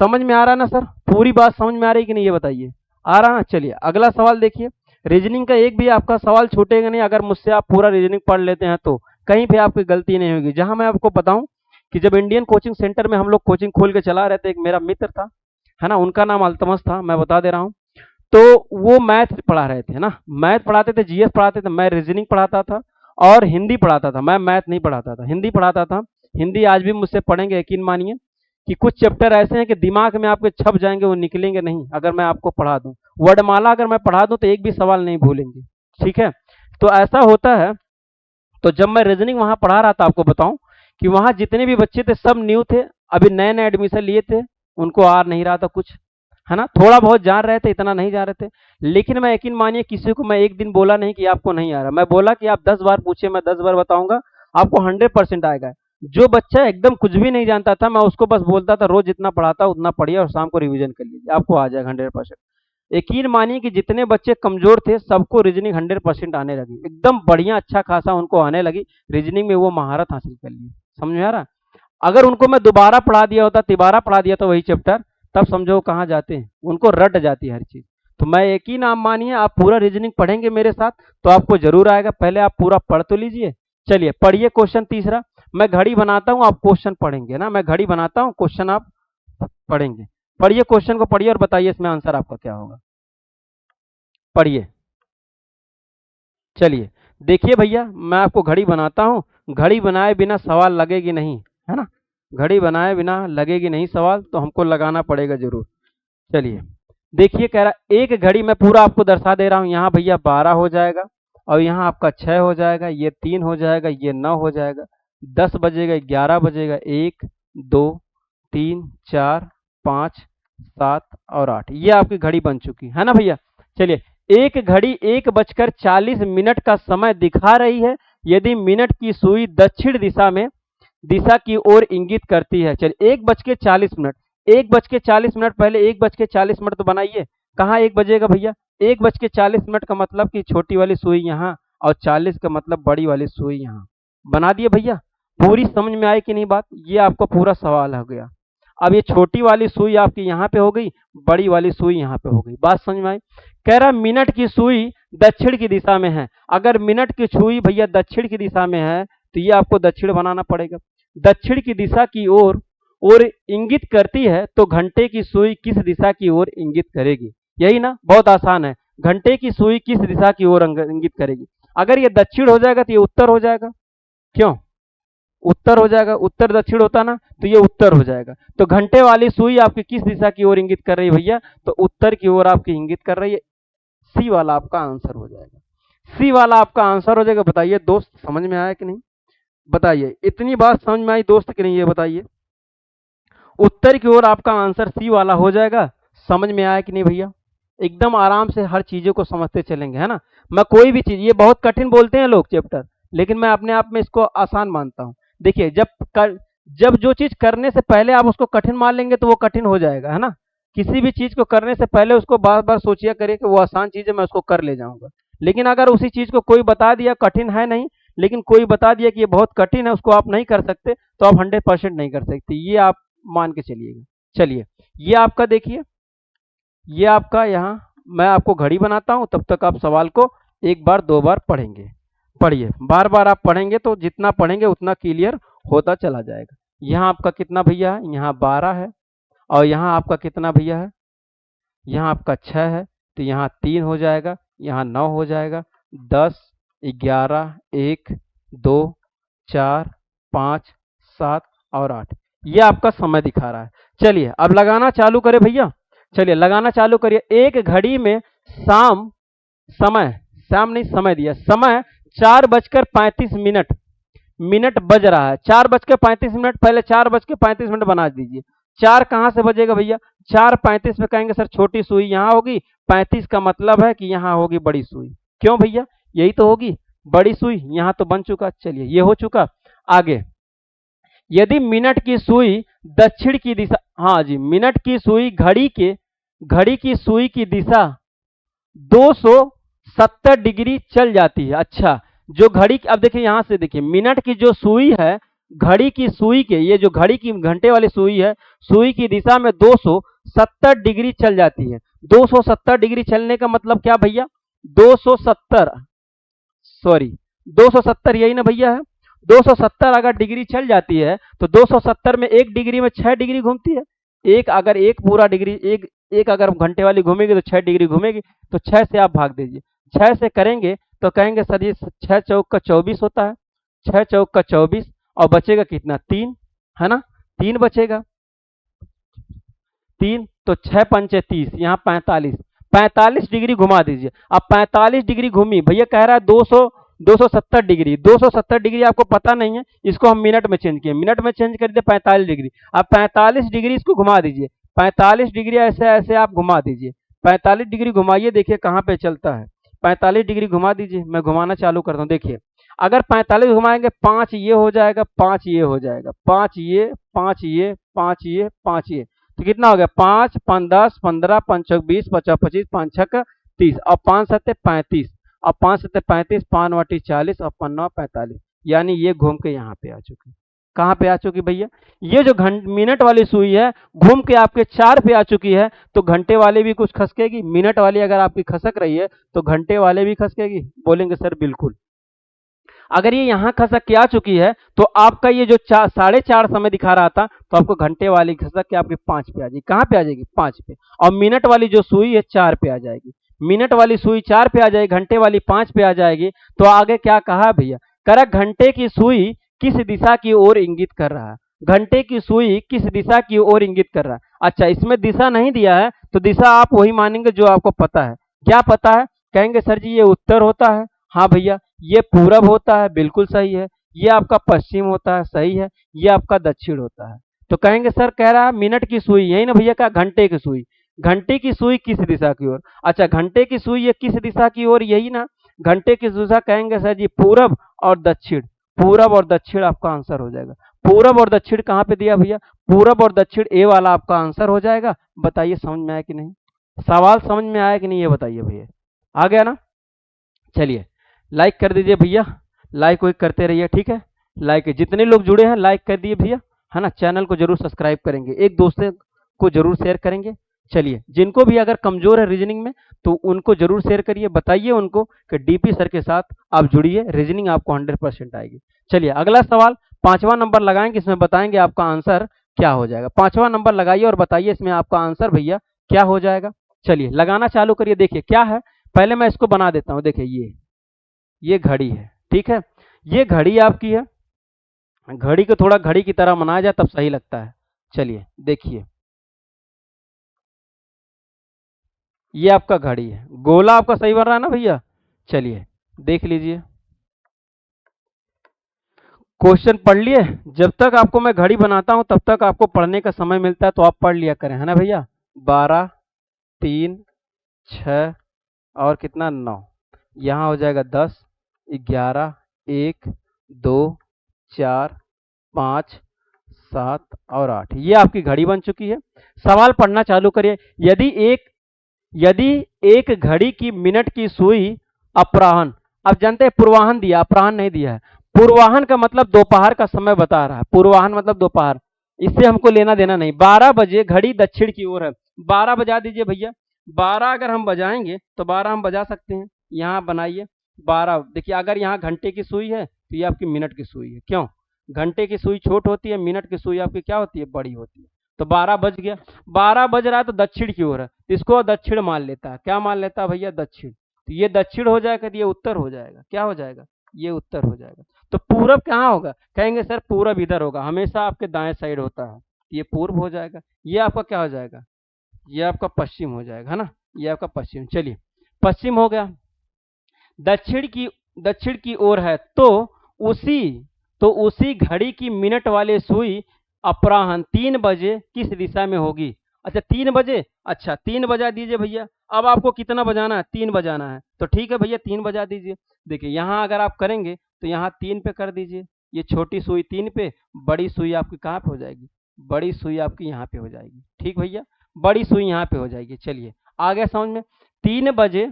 समझ में आ रहा ना सर, पूरी बात समझ में आ रही कि नहीं ये बताइए, आ रहा। चलिए अगला सवाल देखिए, रीजनिंग का एक भी आपका सवाल छूटेगा नहीं, अगर मुझसे आप पूरा रीजनिंग पढ़ लेते हैं तो कहीं पे आपकी गलती नहीं होगी। जहां मैं आपको बताऊं कि जब इंडियन कोचिंग सेंटर में हम लोग कोचिंग खोल के चला रहे थे, एक मेरा मित्र था, है ना, उनका नाम अल्तमस था, मैं बता दे रहा हूँ। तो वो मैथ पढ़ा रहे थे ना, मैथ पढ़ाते थे, जीएस पढ़ाते थे, मैं रीजनिंग पढ़ाता था और हिंदी पढ़ाता था, मैं मैथ नहीं पढ़ाता था, हिंदी पढ़ाता था। हिंदी आज भी मुझसे पढ़ेंगे, यकीन मानिए कि कुछ चैप्टर ऐसे हैं कि दिमाग में आपके छप जाएंगे, वो निकलेंगे नहीं अगर मैं आपको पढ़ा दूं। वर्डमाला अगर मैं पढ़ा दूं तो एक भी सवाल नहीं भूलेंगे, ठीक है। तो ऐसा होता है। तो जब मैं रीजनिंग वहां पढ़ा रहा था, आपको बताऊं कि वहां जितने भी बच्चे थे सब न्यू थे, अभी नए नए एडमिशन लिए थे, उनको आ नहीं रहा था कुछ, है ना, थोड़ा बहुत जान रहे थे, इतना नहीं जान रहे थे। लेकिन मैं यकीन मानिए किसी को मैं एक दिन बोला नहीं कि आपको नहीं आ रहा, मैं बोला कि आप 10 बार पूछिए, मैं 10 बार बताऊंगा, आपको 100% आएगा। जो बच्चा एकदम कुछ भी नहीं जानता था, मैं उसको बस बोलता था रोज जितना पढ़ाता उतना पढ़िए और शाम को रिवीजन कर लीजिए, आपको आ जाएगा 100%। यकीन मानिए कि जितने बच्चे कमजोर थे सबको रीजनिंग 100% आने लगी, एकदम बढ़िया अच्छा खासा उनको आने लगी, रीजनिंग में वो महारत हासिल कर ली। समझ में आ रहा। अगर उनको मैं दोबारा पढ़ा दिया होता, तिबारा पढ़ा दिया तो वही चैप्टर, तब समझो वो कहाँ जाते हैं, उनको रट जाती है हर चीज। तो मैं यकीन आप मानिए, आप पूरा रीजनिंग पढ़ेंगे मेरे साथ तो आपको जरूर आएगा, पहले आप पूरा पढ़ तो लीजिए। चलिए पढ़िए क्वेश्चन तीसरा, मैं घड़ी बनाता हूँ, आप क्वेश्चन पढ़ेंगे ना, मैं घड़ी बनाता हूँ, क्वेश्चन आप पढ़ेंगे। पढ़िए क्वेश्चन को पढ़िए और बताइए इसमें आंसर आपका क्या होगा, पढ़िए। चलिए देखिए भैया, मैं आपको घड़ी बनाता हूँ, घड़ी बनाए बिना सवाल लगेगी नहीं, है ना, घड़ी बनाए बिना लगेगी नहीं सवाल, तो हमको लगाना पड़ेगा जरूर। चलिए देखिए, कह रहा एक घड़ी, मैं पूरा आपको दर्शा दे रहा हूँ, यहाँ भैया 12 हो जाएगा और यहाँ आपका 6 हो जाएगा, ये 3 हो जाएगा, ये 9 हो जाएगा, 10 बजेगा, 11 बजेगा, 1 2 3 4 5 7 और 8, ये आपकी घड़ी बन चुकी है ना भैया। चलिए एक घड़ी 1:40 का समय दिखा रही है, यदि मिनट की सुई दक्षिण दिशा की ओर इंगित करती है। चलिए 1:40, 1:40, पहले 1:40 तो बनाइए, कहाँ 1 बजेगा भैया, 1:40 का मतलब कि छोटी वाली सुई यहाँ और 40 का मतलब बड़ी वाली सुई यहाँ, बना दिए भैया। पूरी समझ में आई कि नहीं बात, ये आपको पूरा सवाल हो गया। अब ये छोटी वाली सुई आपकी यहाँ पे हो गई, बड़ी वाली सुई यहाँ पे हो गई, बात समझ में आई। कह रहा मिनट की सुई दक्षिण की दिशा में है, अगर मिनट की सुई भैया दक्षिण की दिशा में है तो ये आपको दक्षिण बनाना पड़ेगा। दक्षिण की दिशा की ओर इंगित करती है तो घंटे की सुई किस दिशा की ओर इंगित करेगी, यही ना, बहुत आसान है। घंटे की सुई किस दिशा की ओर इंगित करेगी, अगर ये दक्षिण हो जाएगा तो ये उत्तर हो जाएगा, क्यों, उत्तर हो जाएगा, उत्तर दक्षिण होता ना, तो ये उत्तर हो जाएगा। तो घंटे वाली सुई आपकी किस दिशा की ओर इंगित कर रही है भैया, तो उत्तर की ओर आपकी इंगित कर रही है, सी वाला आपका आंसर हो जाएगा, सी वाला आपका आंसर हो जाएगा। बताइए दोस्त समझ में आया कि नहीं, बताइए इतनी बात समझ में आई दोस्त कि नहीं, ये बताइए, उत्तर की ओर आपका आंसर सी वाला हो जाएगा। समझ में आया कि नहीं भैया, एकदम आराम से हर चीजों को समझते चलेंगे, है ना। मैं कोई भी चीज, ये बहुत कठिन बोलते हैं लोग चैप्टर, लेकिन मैं अपने आप में इसको आसान मानता हूं। देखिए जब जो चीज करने से पहले आप उसको कठिन मान लेंगे तो वो कठिन हो जाएगा, है ना। किसी भी चीज को करने से पहले उसको बार बार सोचिया करिए कि वो आसान चीज है, मैं उसको कर ले जाऊंगा। लेकिन अगर उसी चीज को कोई बता दिया कठिन है नहीं, लेकिन कोई बता दिया कि ये बहुत कठिन है, उसको आप नहीं कर सकते, तो आप 100% नहीं कर सकते, ये आप मान के चलिएगा। चलिए, ये आपका देखिए, ये आपका यहाँ मैं आपको घड़ी बनाता हूँ, तब तक आप सवाल को एक बार दो बार पढ़ेंगे। पढ़िए, बार बार आप पढ़ेंगे तो जितना पढ़ेंगे उतना क्लियर होता चला जाएगा। यहाँ आपका कितना भैया है? यहाँ 12 है। और यहाँ आपका कितना भैया है? यहाँ आपका 6 है, तो यहाँ 3 हो जाएगा, यहाँ 9 हो जाएगा, 10, 11, 1, 2, 4, 5, 7 और 8। ये आपका समय दिखा रहा है। चलिए अब लगाना चालू करें भैया। चलिए लगाना चालू करिए। एक घड़ी में शाम समय, शाम नहीं समय दिया, समय 4:35 मिनट बज रहा है। 4:35, पहले 4:35 बना दीजिए। 4 कहाँ से बजेगा भैया? 4:35 में कहेंगे सर छोटी सुई यहाँ होगी, 35 का मतलब है कि यहाँ होगी बड़ी सुई। क्यों भैया? यही तो होगी बड़ी सुई। यहाँ तो बन चुका, चलिए ये हो चुका। आगे, यदि मिनट की सुई दक्षिण की दिशा, हाँ जी, मिनट की सुई घड़ी की सुई की दिशा 270 डिग्री चल जाती है। अच्छा, जो घड़ी, अब देखिए यहां से देखिए, मिनट की जो सुई है, घड़ी की सुई के, ये जो घड़ी की घंटे वाली सुई है, सुई की दिशा में 270 डिग्री चल जाती है। 270 डिग्री चलने का मतलब क्या भैया? 270, सॉरी 270 यही ना भैया है। 270 अगर डिग्री चल जाती है तो 270 में एक डिग्री में 6 डिग्री घूमती है। एक अगर एक पूरा डिग्री, एक अगर घंटे वाली घूमेगी तो 6 डिग्री घूमेगी, तो 6 से आप भाग दीजिए। 6 से करेंगे तो कहेंगे सर ये 6 चौक का 24 होता है। 6 चौक का 24, और बचेगा कितना? 3, है ना? 3 बचेगा, 3, तो 6 पंचे 30, यहाँ 45, 45 डिग्री घुमा दीजिए। अब 45 डिग्री घूमी, भैया कह रहा है 270 डिग्री। 270 डिग्री आपको पता नहीं है, इसको हम मिनट में चेंज किए, मिनट में चेंज कर दिए 45 डिग्री। अब 45 डिग्री इसको घुमा दीजिए, 45 डिग्री ऐसे ऐसे आप घुमा दीजिए। 45 डिग्री घुमाइए, देखिए कहाँ पे चलता है। 45 डिग्री घुमा दीजिए, मैं घुमाना चालू करता हूँ। देखिए अगर 45 घुमाएंगे, 5 ये हो जाएगा, 5 ये हो जाएगा, 5 ये, 5 ये, 5 ये, 5 ये, तो कितना हो गया? 5 5 10 15 5 चौक 20 50 25 5 छक्का 30 और 5 सत्ते 35 और 5 सत्ते 35, 5 वाटी 40 और 5 45, यानी ये घूम के यहाँ पे आ चुकी। कहाँ पे आ चुकी भैया? ये जो मिनट वाली सुई है घूम के आपके 4 पे आ चुकी है, तो घंटे वाले भी कुछ खसकेगी। मिनट वाली अगर आपकी खसक रही है तो घंटे वाले भी खसकेगी। बोलेंगे सर बिल्कुल। अगर ये यहाँ खसक के आ चुकी है तो आपका ये जो 4:30 समय दिखा रहा था, तो आपको घंटे वाली खसक के आपके 5 पे आ जाएगी। कहाँ पे आ जाएगी? 5 पे। और मिनट वाली जो सुई है 4 पे आ जाएगी। मिनट वाली सुई 4 पे आ जाएगी, घंटे वाली 5 पे आ जाएगी। तो आगे क्या कहा भैया? करा घंटे की सुई किस दिशा की ओर इंगित कर रहा है? घंटे की सुई किस दिशा की ओर इंगित कर रहा है? अच्छा, इसमें दिशा नहीं दिया है, तो दिशा आप वही मानेंगे जो आपको पता है। क्या पता है? कहेंगे सर जी ये उत्तर होता है। हाँ भैया, ये पूरब होता है, बिल्कुल सही है। ये आपका पश्चिम होता है, सही है। ये आपका दक्षिण होता है। तो कहेंगे सर कह रहा है मिनट की सुई, यही ना भैया? का घंटे की सुई, घंटे की सुई किस दिशा की ओर? अच्छा, घंटे की सुई ये किस दिशा की ओर, यही ना? घंटे की दिशा कहेंगे सर जी पूरब और दक्षिण। पूरब और दक्षिण आपका आंसर हो जाएगा। पूरब और दक्षिण कहाँ पे दिया भैया? पूरब और दक्षिण, ए वाला आपका आंसर हो जाएगा। बताइए समझ में आया कि नहीं? सवाल समझ में आया कि नहीं, ये बताइए भैया। आ गया ना? चलिए लाइक कर दीजिए भैया, लाइक वाइक करते रहिए, ठीक है? लाइक, जितने लोग जुड़े हैं लाइक कर दिए भैया, है ना? चैनल को जरूर सब्सक्राइब करेंगे, एक दोस्त को जरूर शेयर करेंगे। चलिए, जिनको भी अगर कमजोर है रीजनिंग में तो उनको जरूर शेयर करिए, बताइए उनको कि डीपी सर के साथ आप जुड़िए, रीजनिंग आपको 100% आएगी। चलिए अगला सवाल, 5वां नंबर लगाएंगे, इसमें बताएंगे आपका आंसर क्या हो जाएगा। 5वां नंबर लगाइए और बताइए इसमें आपका आंसर भैया क्या हो जाएगा। चलिए लगाना चालू करिए। देखिए क्या है, पहले मैं इसको बना देता हूँ। देखिए ये घड़ी है, ठीक है? ये घड़ी आपकी है। घड़ी को थोड़ा घड़ी की तरह मनाया जाए तब सही लगता है। चलिए देखिए, ये आपका घड़ी है, गोला आपका सही बन रहा है ना भैया? चलिए देख लीजिए, क्वेश्चन पढ़ लिए। जब तक आपको मैं घड़ी बनाता हूं तब तक आपको पढ़ने का समय मिलता है, तो आप पढ़ लिया करें, है ना भैया? 12 3 6 और कितना 9, यहाँ हो जाएगा 10 11 1 2 4 5 7 और 8। ये आपकी घड़ी बन चुकी है। सवाल पढ़ना चालू करिए। यदि एक घड़ी की मिनट की सुई अपराह्न, अब जानते हैं पूर्वाह्न दिया, अपराह्न नहीं दिया है। पूर्वाह्न का मतलब दोपहर का समय बता रहा है, पूर्वाह्न मतलब दोपहर, इससे हमको लेना देना नहीं। 12 बजे घड़ी दक्षिण की ओर है, 12 बजा दीजिए भैया। 12 अगर हम बजाएंगे तो 12 हम बजा सकते हैं, यहाँ बनाइए 12। देखिए अगर यहाँ घंटे की सुई है तो ये आपकी मिनट की सुई है, क्यों? घंटे की सुई छोट होती है, मिनट की सुई आपकी क्या होती है, बड़ी होती है। तो 12 बज गया, 12 बज रहा है तो दक्षिण की ओर है, इसको दक्षिण मान लेता है। क्या मान लेता है भैया? दक्षिण। तो ये दक्षिण हो जाएगा तो ये उत्तर हो जाएगा। क्या हो जाएगा? ये उत्तर हो जाएगा। तो पूरब कहाँ होगा? कहेंगे सर पूरब इधर होगा, हमेशा आपके दाएं साइड होता है, ये पूर्व हो जाएगा। ये आपका क्या हो जाएगा? ये आपका पश्चिम हो जाएगा, है ना? ये आपका पश्चिम। चलिए पश्चिम हो गया। दक्षिण की ओर है तो उसी उसी घड़ी की मिनट वाली सुई अपराह्न 3 बजे किस दिशा में होगी? अच्छा 3 बजे, अच्छा 3 बजा दीजिए भैया। अब आपको कितना बजाना है? 3 बजाना है, तो ठीक है भैया 3 बजा दीजिए। देखिए यहाँ अगर आप करेंगे तो यहाँ 3 पे कर दीजिए, ये छोटी सुई 3 पे, बड़ी सुई आपकी कहाँ पे हो जाएगी? बड़ी सुई आपकी यहाँ पे हो जाएगी। ठीक भैया, बड़ी सुई यहाँ पे हो जाएगी। चलिए आ गया समझ में? 3 बजे,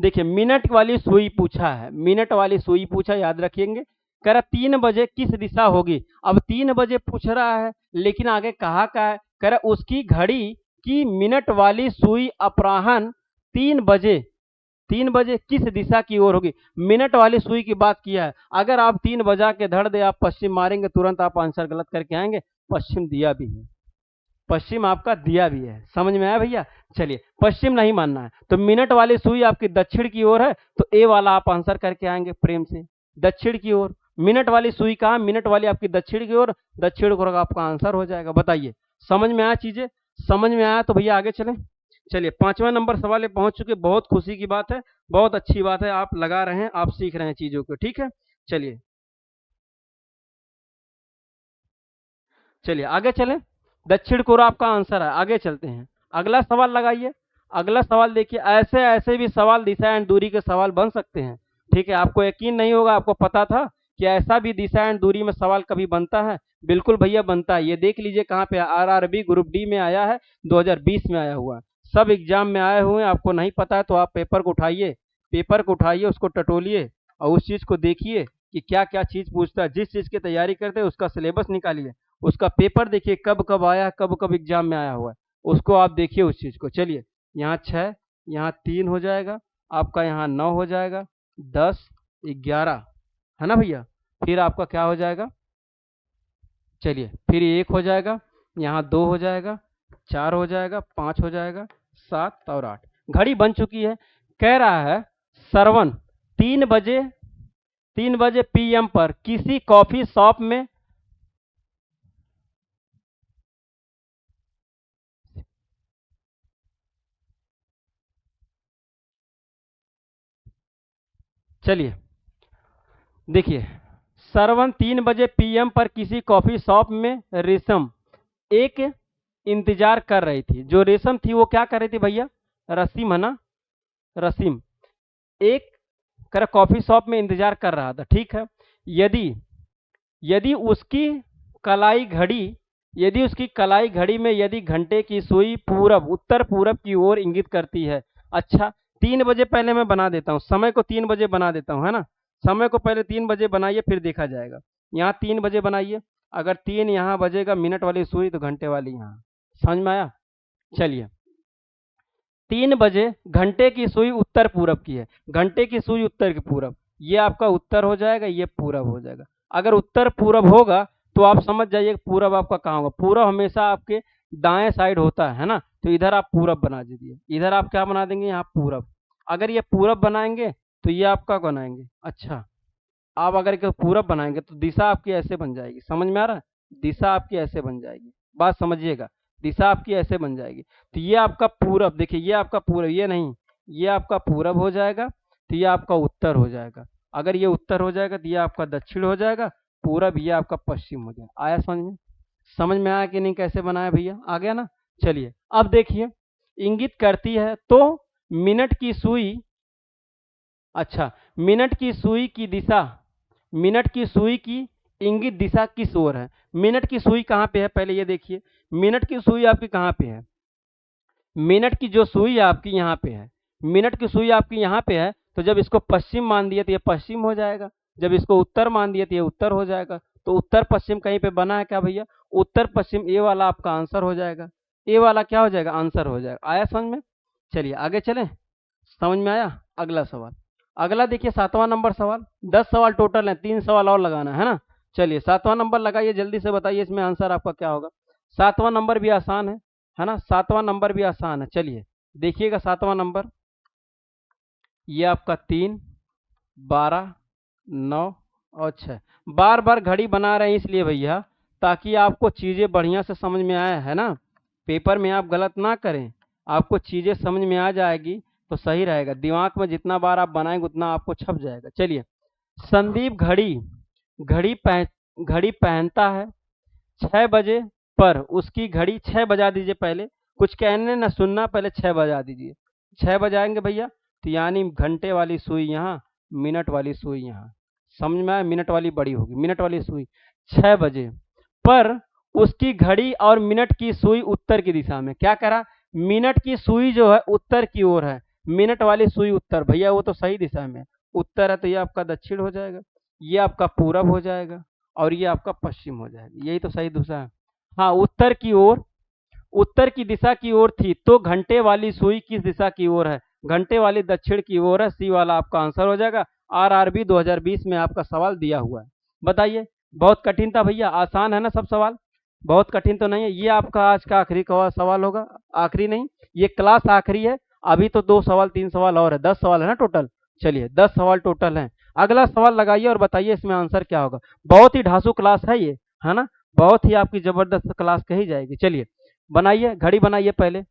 देखिए मिनट वाली सुई पूछा है, मिनट वाली सुई पूछा, याद रखिएंगे। कह रहा 3 बजे किस दिशा होगी? अब 3 बजे पूछ रहा है, लेकिन आगे कहा का है? कह रहा उसकी घड़ी की मिनट वाली सुई अपराह्न 3 बजे, 3 बजे किस दिशा की ओर होगी? मिनट वाली सुई की बात किया है। अगर आप 3 बजा के धड़ दे, आप पश्चिम मारेंगे, तुरंत आप आंसर गलत करके आएंगे। पश्चिम दिया भी है, पश्चिम आपका दिया भी है। समझ में आया भैया? चलिए पश्चिम नहीं मानना है, तो मिनट वाली सुई आपकी दक्षिण की ओर है, तो ए वाला आप आंसर करके आएंगे प्रेम से, दक्षिण की ओर। मिनट वाली सुई कहाँ? मिनट वाली आपकी दक्षिण की ओर, दक्षिण की ओर आपका आंसर हो जाएगा। बताइए समझ में आया चीजें? समझ में आया तो भैया आगे चलें। चलिए 5वां नंबर सवाल पे पहुंच चुके, बहुत खुशी की बात है, बहुत अच्छी बात है, आप लगा रहे हैं, आप सीख रहे हैं चीजों को। ठीक है, चलिए चलिए आगे चलें। दक्षिण कोर आपका आंसर है, आगे चलते हैं। अगला सवाल लगाइए। अगला सवाल देखिए, ऐसे ऐसे भी सवाल दिशा एंड दूरी के सवाल बन सकते हैं। ठीक है, आपको यकीन नहीं होगा, आपको पता था कि ऐसा भी दिशा एंड दूरी में सवाल कभी बनता है? बिल्कुल भैया बनता है। ये देख लीजिए कहाँ पे, आरआरबी ग्रुप डी में आया है, 2020 में आया हुआ है, सब एग्जाम में आए हुए हैं। आपको नहीं पता है तो आप पेपर को उठाइए, पेपर को उठाइए, उसको टटोलिए और उस चीज को देखिए कि क्या क्या चीज पूछता है। जिस चीज की तैयारी करते हैं उसका सिलेबस निकालिए, उसका पेपर देखिए कब कब आया, कब कब एग्जाम में आया हुआ है, उसको आप देखिए उस चीज को। चलिए यहाँ 6, यहाँ 3 हो जाएगा आपका, यहाँ 9 हो जाएगा, 10, 11, है ना भैया? फिर आपका क्या हो जाएगा? चलिए फिर 1 हो जाएगा, यहाँ 2 हो जाएगा, 4 हो जाएगा, 5 हो जाएगा, 7 और 8। घड़ी बन चुकी है। कह रहा है श्रवण 3 बजे, 3 बजे PM पर किसी कॉफी शॉप में, चलिए देखिए, श्रवण 3 बजे PM पर किसी कॉफी शॉप में रेशम एक इंतजार कर रही थी। जो रेशम थी वो क्या कर रही थी भैया? रसीम, है ना? रसीम एक कर कॉफी शॉप में इंतजार कर रहा था। ठीक है, यदि यदि उसकी कलाई घड़ी, यदि उसकी कलाई घड़ी में यदि घंटे की सुई पूरब, उत्तर पूरब की ओर इंगित करती है। अच्छा 3 बजे पहले मैं बना देता हूँ, समय को 3 बजे बना देता हूँ, है ना? समय को पहले 3 बजे बनाइए, फिर देखा जाएगा। यहाँ 3 बजे बनाइए, अगर 3 यहाँ बजेगा मिनट वाली सुई, तो घंटे वाली यहाँ। समझ में आया? चलिए 3 बजे घंटे की सुई उत्तर पूरब की है, घंटे की सुई उत्तर की पूरब, ये आपका उत्तर हो जाएगा, ये पूरब हो जाएगा। अगर उत्तर पूरब होगा तो आप समझ जाइए पूरब आपका कहाँ होगा। पूरब हमेशा आपके दाएं साइड होता है ना? तो इधर आप पूरब बना दीजिए, इधर आप क्या बना देंगे? यहाँ पूरब। अगर ये पूरब बनाएंगे तो ये आपका बनाएंगे। अच्छा आप अगर पूरब बनाएंगे तो दिशा आपकी ऐसे बन जाएगी। समझ में आ रहा है? दिशा आपकी ऐसे बन जाएगी, बात समझिएगा, दिशा आपकी ऐसे बन जाएगी। तो ये आपका पूरब, देखिए ये आपका पूरब, ये नहीं, ये आपका पूरब हो जाएगा, तो ये आपका उत्तर हो जाएगा। अगर ये उत्तर हो जाएगा तो ये आपका दक्षिण हो जाएगा, पूरब ये आपका पश्चिम हो जाएगा। आया समझ में? समझ में आया कि नहीं कैसे बनाया भैया? आ गया ना? चलिए अब देखिए, इंगित करती है तो मिनट की सुई, अच्छा मिनट की सुई की दिशा, मिनट की सुई की इंगित दिशा किस ओर है। मिनट की सुई कहाँ पे है, पहले ये देखिए, मिनट की सुई आपकी कहाँ पे है, मिनट की जो सुई आपकी यहाँ पे है, मिनट की सुई आपकी यहाँ पे है, तो जब इसको पश्चिम मान दिया तो ये पश्चिम हो जाएगा, जब इसको उत्तर मान दिया तो ये उत्तर हो जाएगा। तो उत्तर पश्चिम कहीं पे बना है क्या भैया, उत्तर पश्चिम, ए वाला आपका आंसर हो जाएगा, ए वाला क्या हो जाएगा, आंसर हो जाएगा। आया समझ में। चलिए आगे चलें, समझ में आया। अगला सवाल, अगला देखिए 7वां नंबर सवाल। 10 सवाल टोटल है, 3 सवाल और लगाना है ना। चलिए 7वां नंबर लगाइए, जल्दी से बताइए इसमें आंसर आपका क्या होगा। 7वां नंबर भी आसान है ना, 7वां नंबर भी आसान है। चलिए देखिएगा 7वां नंबर, ये आपका 3, 12, 9 और 6। बार बार घड़ी बना रहे हैं इसलिए भैया, ताकि आपको चीज़ें बढ़िया से समझ में आए, है ना, पेपर में आप गलत ना करें, आपको चीज़ें समझ में आ जाएगी तो सही रहेगा, दिमाग में जितना बार आप बनाएंगे उतना आपको छप जाएगा। चलिए, संदीप घड़ी घड़ी पह घड़ी पहनता है 6 बजे, पर उसकी घड़ी 6 बजा दीजिए। पहले कुछ कहने ना सुनना, पहले 6 बजा दीजिए। 6 बजाएंगे भैया, तो यानी घंटे वाली सुई यहाँ, मिनट वाली सुई यहाँ, समझ में आया, मिनट वाली बड़ी होगी, मिनट वाली सुई 6 बजे, पर उसकी घड़ी और मिनट की सुई उत्तर की दिशा में। क्या करा, मिनट की सुई जो है उत्तर की ओर है, मिनट वाली सुई उत्तर, भैया वो तो सही दिशा में है, उत्तर है, तो ये आपका दक्षिण हो जाएगा, ये आपका पूरब हो जाएगा, और ये आपका पश्चिम हो जाएगा, यही तो सही दिशा है। हाँ, उत्तर की ओर, उत्तर की दिशा की ओर थी, तो घंटे वाली सुई किस दिशा की ओर है, घंटे वाली दक्षिण की ओर है, सी वाला आपका आंसर हो जाएगा। आरआरबी 2020 में आपका सवाल दिया हुआ है। बताइए, बहुत कठिन था भैया, आसान है ना सब सवाल, बहुत कठिन तो नहीं है। ये आपका आज का आखिरी का सवाल होगा, आखिरी नहीं, ये क्लास आखिरी है, अभी तो 2 सवाल 3 सवाल और है, 10 सवाल है ना टोटल। चलिए 10 सवाल टोटल है। अगला सवाल लगाइए और बताइए इसमें आंसर क्या होगा। बहुत ही ढांसू क्लास है ये, है ना, बहुत ही आपकी जबरदस्त क्लास कही जाएगी। चलिए बनाइए, घड़ी बनाइए पहले,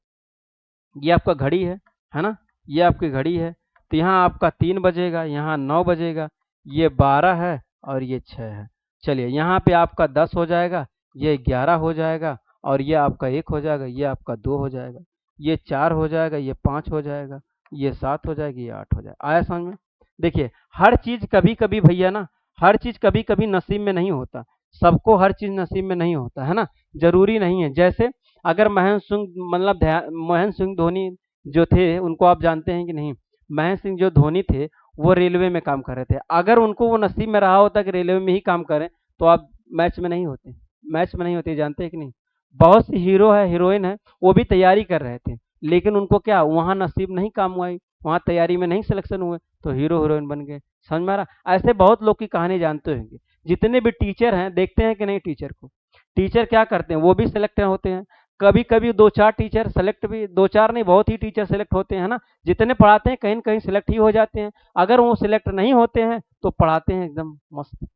ये आपका घड़ी है ना, ये आपकी घड़ी है, तो यहाँ आपका 3 बजेगा, यहाँ 9 बजेगा, ये 12 है और ये 6 है। चलिए यहाँ पे आपका 10 हो जाएगा, ये 11 हो जाएगा, और ये आपका 1 हो जाएगा, ये आपका 2 हो जाएगा, ये 4 हो जाएगा, ये 5 हो जाएगा, ये 7 हो जाएगी, ये 8 हो जाएगा। आया समझ में। देखिए हर चीज़ कभी कभी भैया ना, हर चीज़ कभी कभी नसीब में नहीं होता, सबको हर चीज़ नसीब में नहीं होता, है ना, जरूरी नहीं है। जैसे अगर महेंद्र सिंह, मतलब महेंद्र सिंह धोनी जो थे, उनको आप जानते हैं कि नहीं, महेंद्र सिंह जो धोनी थे, वो रेलवे में काम कर रहे थे, अगर उनको वो नसीब में रहा होता कि रेलवे में ही काम करें, तो आप मैच में नहीं होते, मैच में नहीं होते, जानते हैं कि नहीं। बहुत सी हीरो है, हीरोइन है, वो भी तैयारी कर रहे थे, लेकिन उनको क्या वहाँ नसीब नहीं काम हुआ, वहाँ तैयारी में नहीं सिलेक्शन हुए, तो हीरो हीरोइन बन गए। समझ में आ रहा। ऐसे बहुत लोग की कहानी जानते होंगे। जितने भी टीचर हैं, देखते हैं कि नहीं टीचर को, टीचर क्या करते हैं, वो भी सिलेक्ट होते हैं, कभी कभी 2-4 टीचर सेलेक्ट भी, 2-4 नहीं, बहुत ही टीचर सेलेक्ट होते हैं ना, जितने पढ़ाते हैं कहीं न कहीं सेलेक्ट ही हो जाते हैं। अगर वो सिलेक्ट नहीं होते हैं तो पढ़ाते हैं एकदम मस्त,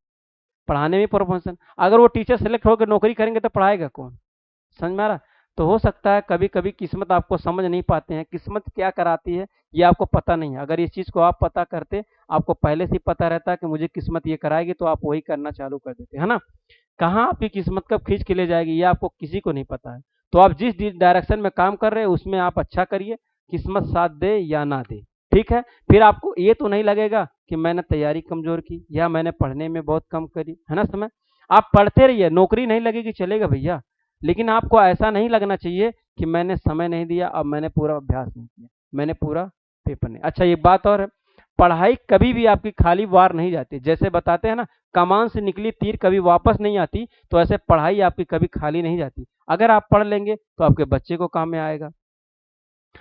पढ़ाने में प्रोफेशन। अगर वो टीचर सेलेक्ट होकर नौकरी करेंगे तो पढ़ाएगा कौन, समझ में आ रहा। तो हो सकता है कभी कभी किस्मत आपको समझ नहीं पाते हैं, किस्मत क्या कराती है ये आपको पता नहीं है। अगर इस चीज़ को आप पता करते, आपको पहले से ही पता रहता कि मुझे किस्मत ये कराएगी, तो आप वही करना चालू कर देते, है ना। कहाँ आपकी किस्मत कब खींच के ले जाएगी ये आपको किसी को नहीं पता है। तो आप जिस डायरेक्शन में काम कर रहे हैं उसमें आप अच्छा करिए, किस्मत साथ दे या ना दे, ठीक है। फिर आपको ये तो नहीं लगेगा कि मैंने तैयारी कमजोर की या मैंने पढ़ने में बहुत कम करी, है ना। समय आप पढ़ते रहिए, नौकरी नहीं लगेगी चलेगा भैया, लेकिन आपको ऐसा नहीं लगना चाहिए कि मैंने समय नहीं दिया, अब मैंने पूरा अभ्यास नहीं किया, मैंने पूरा पेपर नहीं। अच्छा एक बात और है, पढ़ाई कभी भी आपकी खाली वार नहीं जाती। जैसे बताते हैं ना, कमान से निकली तीर कभी वापस नहीं आती, तो ऐसे पढ़ाई आपकी कभी खाली नहीं जाती। अगर आप पढ़ लेंगे तो आपके बच्चे को काम में आएगा,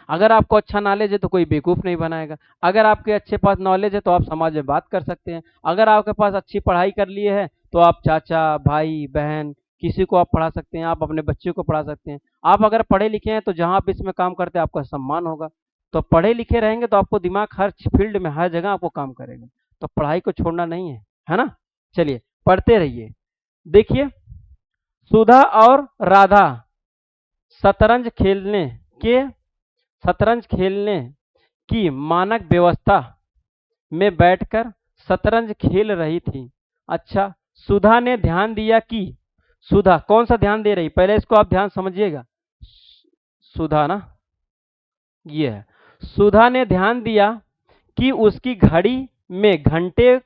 अगर आपको अच्छा नॉलेज है तो कोई बेवकूफ़ नहीं बनाएगा, अगर आपके अच्छे पास नॉलेज है तो आप समाज में बात कर सकते हैं, अगर आपके पास अच्छी पढ़ाई कर लिए है तो आप चाचा भाई बहन किसी को आप पढ़ा सकते हैं, आप अपने बच्चे को पढ़ा सकते हैं। आप अगर पढ़े लिखे हैं तो जहाँ आप इसमें काम करते हैं आपका सम्मान होगा। तो पढ़े लिखे रहेंगे तो आपको दिमाग हर फील्ड में हर जगह आपको काम करेगा, तो पढ़ाई को छोड़ना नहीं है ना। चलिए पढ़ते रहिए। देखिए, सुधा और राधा शतरंज खेलने के शतरंज खेलने की मानक व्यवस्था में बैठकर शतरंज खेल रही थी। अच्छा, सुधा ने ध्यान दिया कि, सुधा कौन सा ध्यान दे रही, पहले इसको आप ध्यान समझिएगा। सुधा ना, ये है, सुधा ने ध्यान दिया कि उसकी घड़ी में घंटे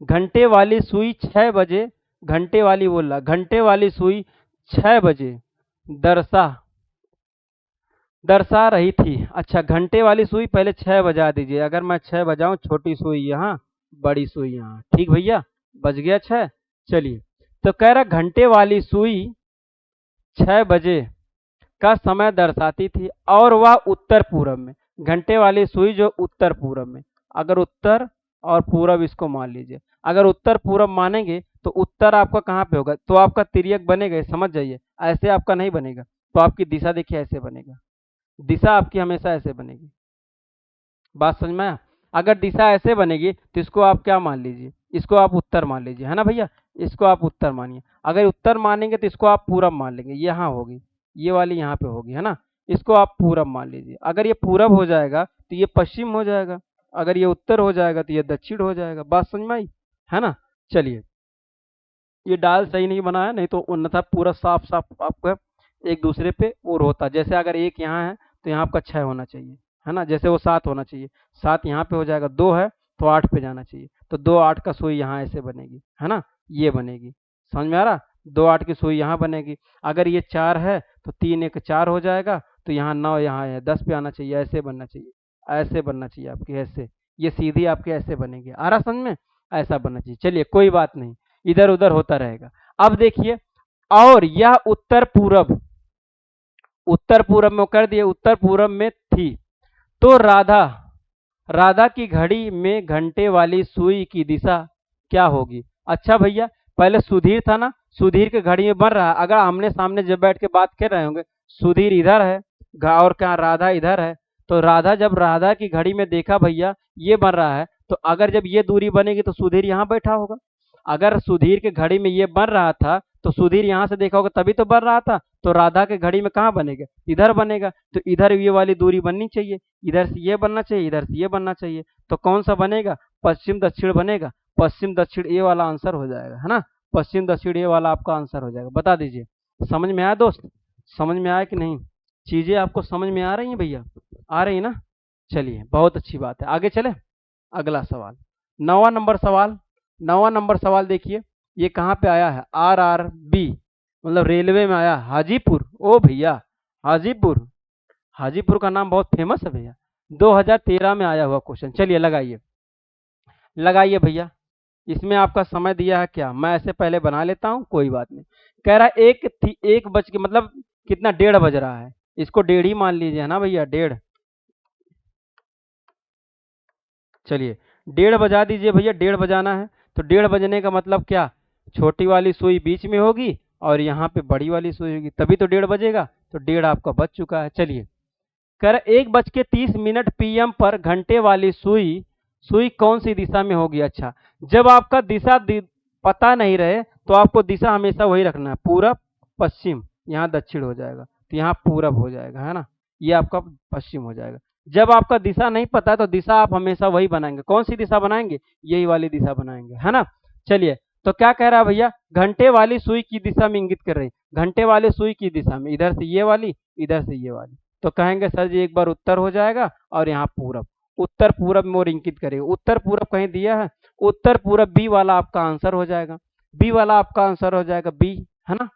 घंटे वाली सुई 6 बजे घंटे वाली बोल रहा, घंटे वाली सुई 6 बजे दर्शा दर्शा रही थी। अच्छा, घंटे वाली सुई पहले 6 बजा दीजिए। अगर मैं 6 बजाऊं, छोटी सुई यहाँ, बड़ी सुई यहाँ, ठीक भैया, बज गया 6। चलिए, तो कह रहा घंटे वाली सुई 6 बजे का समय दर्शाती थी और वह उत्तर पूरब में। घंटे वाली सुई जो उत्तर पूरब में, अगर उत्तर और पूरब इसको मान लीजिए, अगर उत्तर पूरब मानेंगे तो उत्तर आपका कहाँ पे होगा, तो आपका तिर्यक बनेगा, समझ जाइए। ऐसे आपका नहीं बनेगा, तो आपकी दिशा देखिए ऐसे बनेगा, दिशा आपकी हमेशा ऐसे बनेगी। बात समझ में आया? अगर दिशा ऐसे बनेगी तो इसको आप क्या मान लीजिए, इसको आप उत्तर मान लीजिए, है ना भैया, इसको आप उत्तर मानिए। अगर उत्तर मानेंगे तो इसको आप पूरब मान लेंगे, यहाँ होगी, ये वाली यहाँ पे होगी, है ना, इसको आप पूरब मान लीजिए। अगर ये पूरब हो जाएगा तो ये पश्चिम हो जाएगा, अगर ये उत्तर हो जाएगा तो ये दक्षिण हो जाएगा। बात समझ में आई, है ना। चलिए, ये डाल सही नहीं बना है, नहीं तो अन्यथा पूरा साफ साफ आपका एक दूसरे पे और होता। जैसे अगर एक यहाँ है तो यहाँ आपका 6 होना चाहिए, है ना, जैसे वो 7 होना चाहिए, 7 यहाँ पे हो जाएगा, 2 है तो 8 पे जाना चाहिए, तो 2 8 का सुई यहाँ ऐसे बनेगी, है ना, ये बनेगी। समझ में आ रहा? 2 8 की सुई यहाँ बनेगी। अगर ये 4 है तो 3 1 4 हो जाएगा, तो यहाँ 9 यहाँ है, 10 पे आना चाहिए, ऐसे बनना चाहिए, ऐसे बनना चाहिए आपकी, ऐसे, ये सीधी आपकी ऐसे बनेगी। आ रहा समझ में? ऐसा बनना चाहिए। चलिए, कोई बात नहीं, इधर उधर होता रहेगा। अब देखिए, और यह उत्तर पूरब, उत्तर पूरब में कर दिए, उत्तर पूरब में थी, तो राधा, राधा की घड़ी में घंटे वाली सुई की दिशा क्या होगी? अच्छा भैया, पहले सुधीर था ना, सुधीर के घड़ी में बन रहा है, अगर आमने सामने जब बैठ के बात कर रहे होंगे, सुधीर इधर है और क्या राधा इधर है, तो राधा जब राधा की घड़ी में देखा भैया ये बन रहा है, तो अगर जब ये दूरी बनेगी तो सुधीर यहाँ बैठा होगा। अगर सुधीर के घड़ी में ये बन रहा था तो सुधीर यहाँ से देखा होगा तभी तो बन रहा था, तो राधा के घड़ी में कहाँ बनेगा, इधर बनेगा, तो इधर ये वाली दूरी बननी चाहिए, इधर से ये बनना चाहिए, इधर से ये बनना चाहिए, तो कौन सा बनेगा, पश्चिम दक्षिण बनेगा। पश्चिम दक्षिण ये वाला आंसर हो जाएगा, है ना, पश्चिम दक्षिण ये वाला आपका आंसर हो जाएगा। बता दीजिए, समझ में आया दोस्त, समझ में आया कि नहीं? चीजें आपको समझ में आ रही हैं भैया, आ रही ना? चलिए, बहुत अच्छी बात है, आगे चले। अगला सवाल, 9वां नंबर सवाल। 9वां नंबर सवाल देखिए, ये कहाँ पे आया है, RRB, मतलब रेलवे में आया, हाजीपुर। ओ भैया, हाजीपुर, हाजीपुर का नाम बहुत फेमस है भैया, 2013 में आया हुआ क्वेश्चन। चलिए लगाइए, लगाइए भैया। इसमें आपका समय दिया है क्या, मैं ऐसे पहले बना लेता हूँ, कोई बात नहीं। कह रहा है एक थी, 1 बज के, मतलब कितना, 1:30 बज रहा है, इसको 1:30 ही मान लीजिए, है ना भैया, 1:30। चलिए, 1:30 बजा दीजिए भैया, 1:30 बजाना है, तो 1:30 बजने का मतलब क्या, छोटी वाली सुई बीच में होगी और यहाँ पे बड़ी वाली सुई होगी, तभी तो 1:30 बजेगा, तो 1:30 आपका बज चुका है। चलिए, कर 1:30 PM पर घंटे वाली सुई, सुई कौन सी दिशा में होगी? अच्छा, जब आपका दिशा पता नहीं रहे तो आपको दिशा हमेशा वही रखना है, पूरब पश्चिम, यहाँ दक्षिण हो जाएगा, तो यहाँ पूरब हो जाएगा, है ना, ये आपका पश्चिम हो जाएगा। जब आपका दिशा नहीं पता है तो दिशा आप हमेशा वही बनाएंगे, कौन सी दिशा बनाएंगे, यही वाली दिशा बनाएंगे, है ना। चलिए, तो क्या कह रहा है भैया, घंटे वाली सुई की दिशा में इंगित कर रही, घंटे वाली सुई की दिशा में, इधर से ये वाली, इधर से ये वाली, तो कहेंगे सर जी एक बार उत्तर हो जाएगा और यहाँ पूरब, उत्तर पूरब में और इंकित करेगा, उत्तर पूरब कहीं दिया है, उत्तर पूरब बी वाला आपका आंसर हो जाएगा, बी वाला आपका आंसर हो जाएगा, बी, है ना।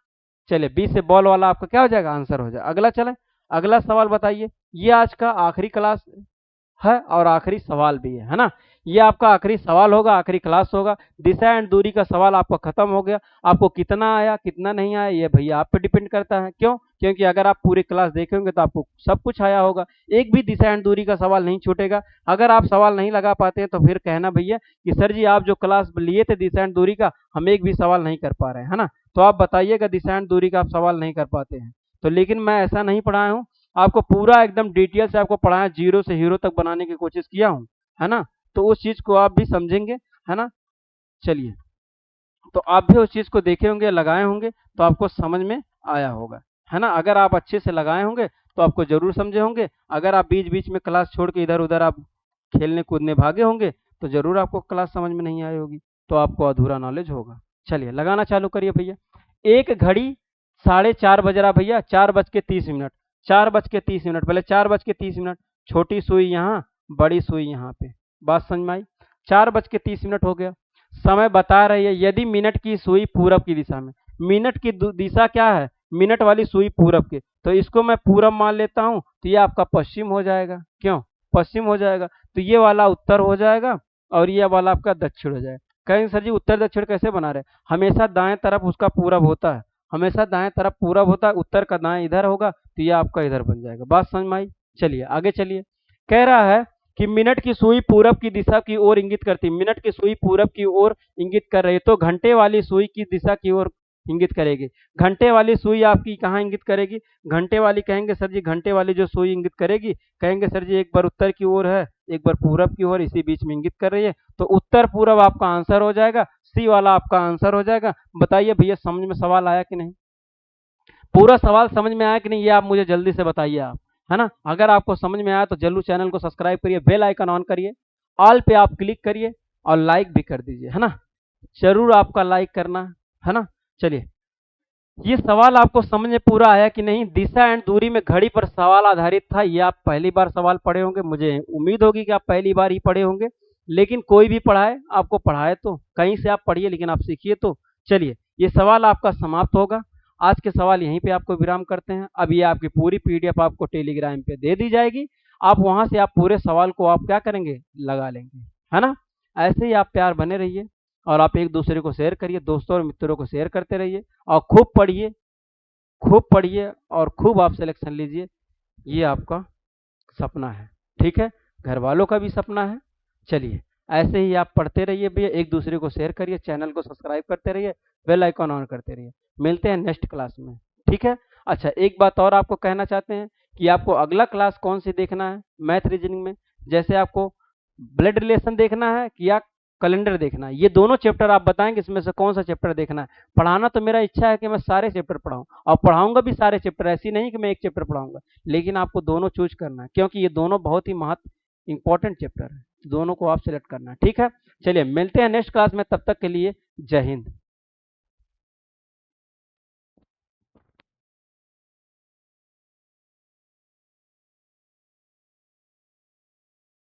चलिए, बी से बॉल वाला आपका क्या हो जाएगा, आंसर हो जाएगा। अगला चले, अगला सवाल बताइए, ये आज का आखिरी क्लास है और आखिरी सवाल भी है ना, ये आपका आखिरी सवाल होगा, आखिरी क्लास होगा। दिशा एंड दूरी का सवाल आपका खत्म हो गया। आपको कितना आया कितना नहीं आया ये भैया आप पे डिपेंड करता है, क्यों, क्योंकि अगर आप पूरी क्लास देखेंगे तो आपको सब कुछ आया होगा, एक भी दिशा एंड दूरी का सवाल नहीं छूटेगा। अगर आप सवाल नहीं लगा पाते हैं तो फिर कहना भैया कि सर जी आप जो क्लास लिए थे दिशा एंड दूरी का हम एक भी सवाल नहीं कर पा रहे हैं, है ना, तो आप बताइएगा दिशा एंड दूरी का आप सवाल नहीं कर पाते हैं तो। लेकिन मैं ऐसा नहीं पढ़ाया हूँ, आपको पूरा एकदम डिटेल से आपको पढ़ाया, जीरो से हीरो तक बनाने की कोशिश किया हूँ, है ना, तो उस चीज को आप भी समझेंगे, है ना। चलिए, तो आप भी उस चीज को देखे होंगे, लगाए होंगे, तो आपको समझ में आया होगा, है ना। अगर आप अच्छे से लगाए होंगे तो आपको जरूर समझे होंगे। अगर आप बीच बीच में क्लास छोड़ के इधर उधर आप खेलने कूदने भागे होंगे तो जरूर आपको क्लास समझ में नहीं आई होगी, तो आपको अधूरा नॉलेज होगा। चलिए, लगाना चालू करिए भैया। एक घड़ी 4:30 बज रहा भैया, 4:30, 4:30, पहले 4:30, छोटी सुई यहाँ, बड़ी सुई यहाँ पे, बात समझ में आई। 4:30 हो गया, समय बता रही है यदि मिनट की सुई पूरब की दिशा में, मिनट की दिशा क्या है, मिनट वाली सुई पूरब की, तो इसको मैं पूरब मान लेता हूं, तो ये आपका पश्चिम हो जाएगा। क्यों पश्चिम हो जाएगा, तो ये वाला उत्तर हो जाएगा और ये वाला आपका दक्षिण हो जाएगा। कहेंगे सर जी उत्तर दक्षिण कैसे बना रहे, हमेशा दाएं तरफ उसका पूरब होता है, हमेशा दाएं तरफ पूरब होता है, उत्तर का दाएं इधर होगा, तो ये आपका इधर बन जाएगा। बात समझ में आई? चलिए आगे चलिए। कह रहा है कि मिनट की सुई पूरब की दिशा की ओर इंगित करती, मिनट की सुई पूरब की ओर इंगित कर रही है, तो घंटे वाली सुई की दिशा की ओर इंगित करेगी। घंटे वाली सुई आपकी कहाँ इंगित करेगी, घंटे वाली कहेंगे सर जी, घंटे वाली जो सुई इंगित करेगी, कहेंगे सर जी एक बार उत्तर की ओर है, एक बार पूरब की ओर, इसी बीच में इंगित कर रही है, तो उत्तर पूरब आपका आंसर हो जाएगा, सी वाला आपका आंसर हो जाएगा। बताइए भैया समझ में सवाल आया कि नहीं, पूरा सवाल समझ में आया कि नहीं, ये आप मुझे जल्दी से बताइए आप, है ना। अगर आपको समझ में आया तो जरूर चैनल को सब्सक्राइब करिए, बेल आइकन ऑन करिए, ऑल पे आप क्लिक करिए और लाइक भी कर दीजिए, है ना। जरूर आपका लाइक करना, है ना। चलिए, ये सवाल आपको समझ में पूरा आया कि नहीं, दिशा एंड दूरी में घड़ी पर सवाल आधारित था। ये आप पहली बार सवाल पढ़े होंगे, मुझे उम्मीद होगी कि आप पहली बार ही पढ़े होंगे, लेकिन कोई भी पढ़ाए आपको पढ़ाए तो कहीं से आप पढ़िए, लेकिन आप सीखिए तो। चलिए, ये सवाल आपका समाप्त होगा, आज के सवाल यहीं पे आपको विराम करते हैं। अब ये आपकी पूरी पीडीएफ आपको टेलीग्राम पे दे दी जाएगी, आप वहां से आप पूरे सवाल को आप क्या करेंगे, लगा लेंगे, है ना। ऐसे ही आप प्यार बने रहिए और आप एक दूसरे को शेयर करिए, दोस्तों और मित्रों को शेयर करते रहिए और खूब पढ़िए, खूब पढ़िए और खूब आप सिलेक्शन लीजिए। ये आपका सपना है, ठीक है, घर वालों का भी सपना है। चलिए, ऐसे ही आप पढ़ते रहिए भैया, एक दूसरे को शेयर करिए, चैनल को सब्सक्राइब करते रहिए, बेल आइकन ऑन करते रहिए। मिलते हैं नेक्स्ट क्लास में, ठीक है। अच्छा, एक बात और आपको कहना चाहते हैं कि आपको अगला क्लास कौन सी देखना है मैथ रीजनिंग में, जैसे आपको ब्लड रिलेशन देखना है कि या कैलेंडर देखना है, ये दोनों चैप्टर आप बताएंगे इसमें से कौन सा चैप्टर देखना है। पढ़ाना तो मेरा इच्छा है कि मैं सारे चैप्टर पढ़ाऊं और पढ़ाऊंगा भी सारे चैप्टर, ऐसी नहीं कि मैं एक चैप्टर पढ़ाऊंगा, लेकिन आपको दोनों चूज करना है, क्योंकि ये दोनों बहुत ही महत्व इंपॉर्टेंट चैप्टर है, दोनों को आप सिलेक्ट करना है, ठीक है। चलिए मिलते हैं नेक्स्ट क्लास में, तब तक के लिए जय हिंद।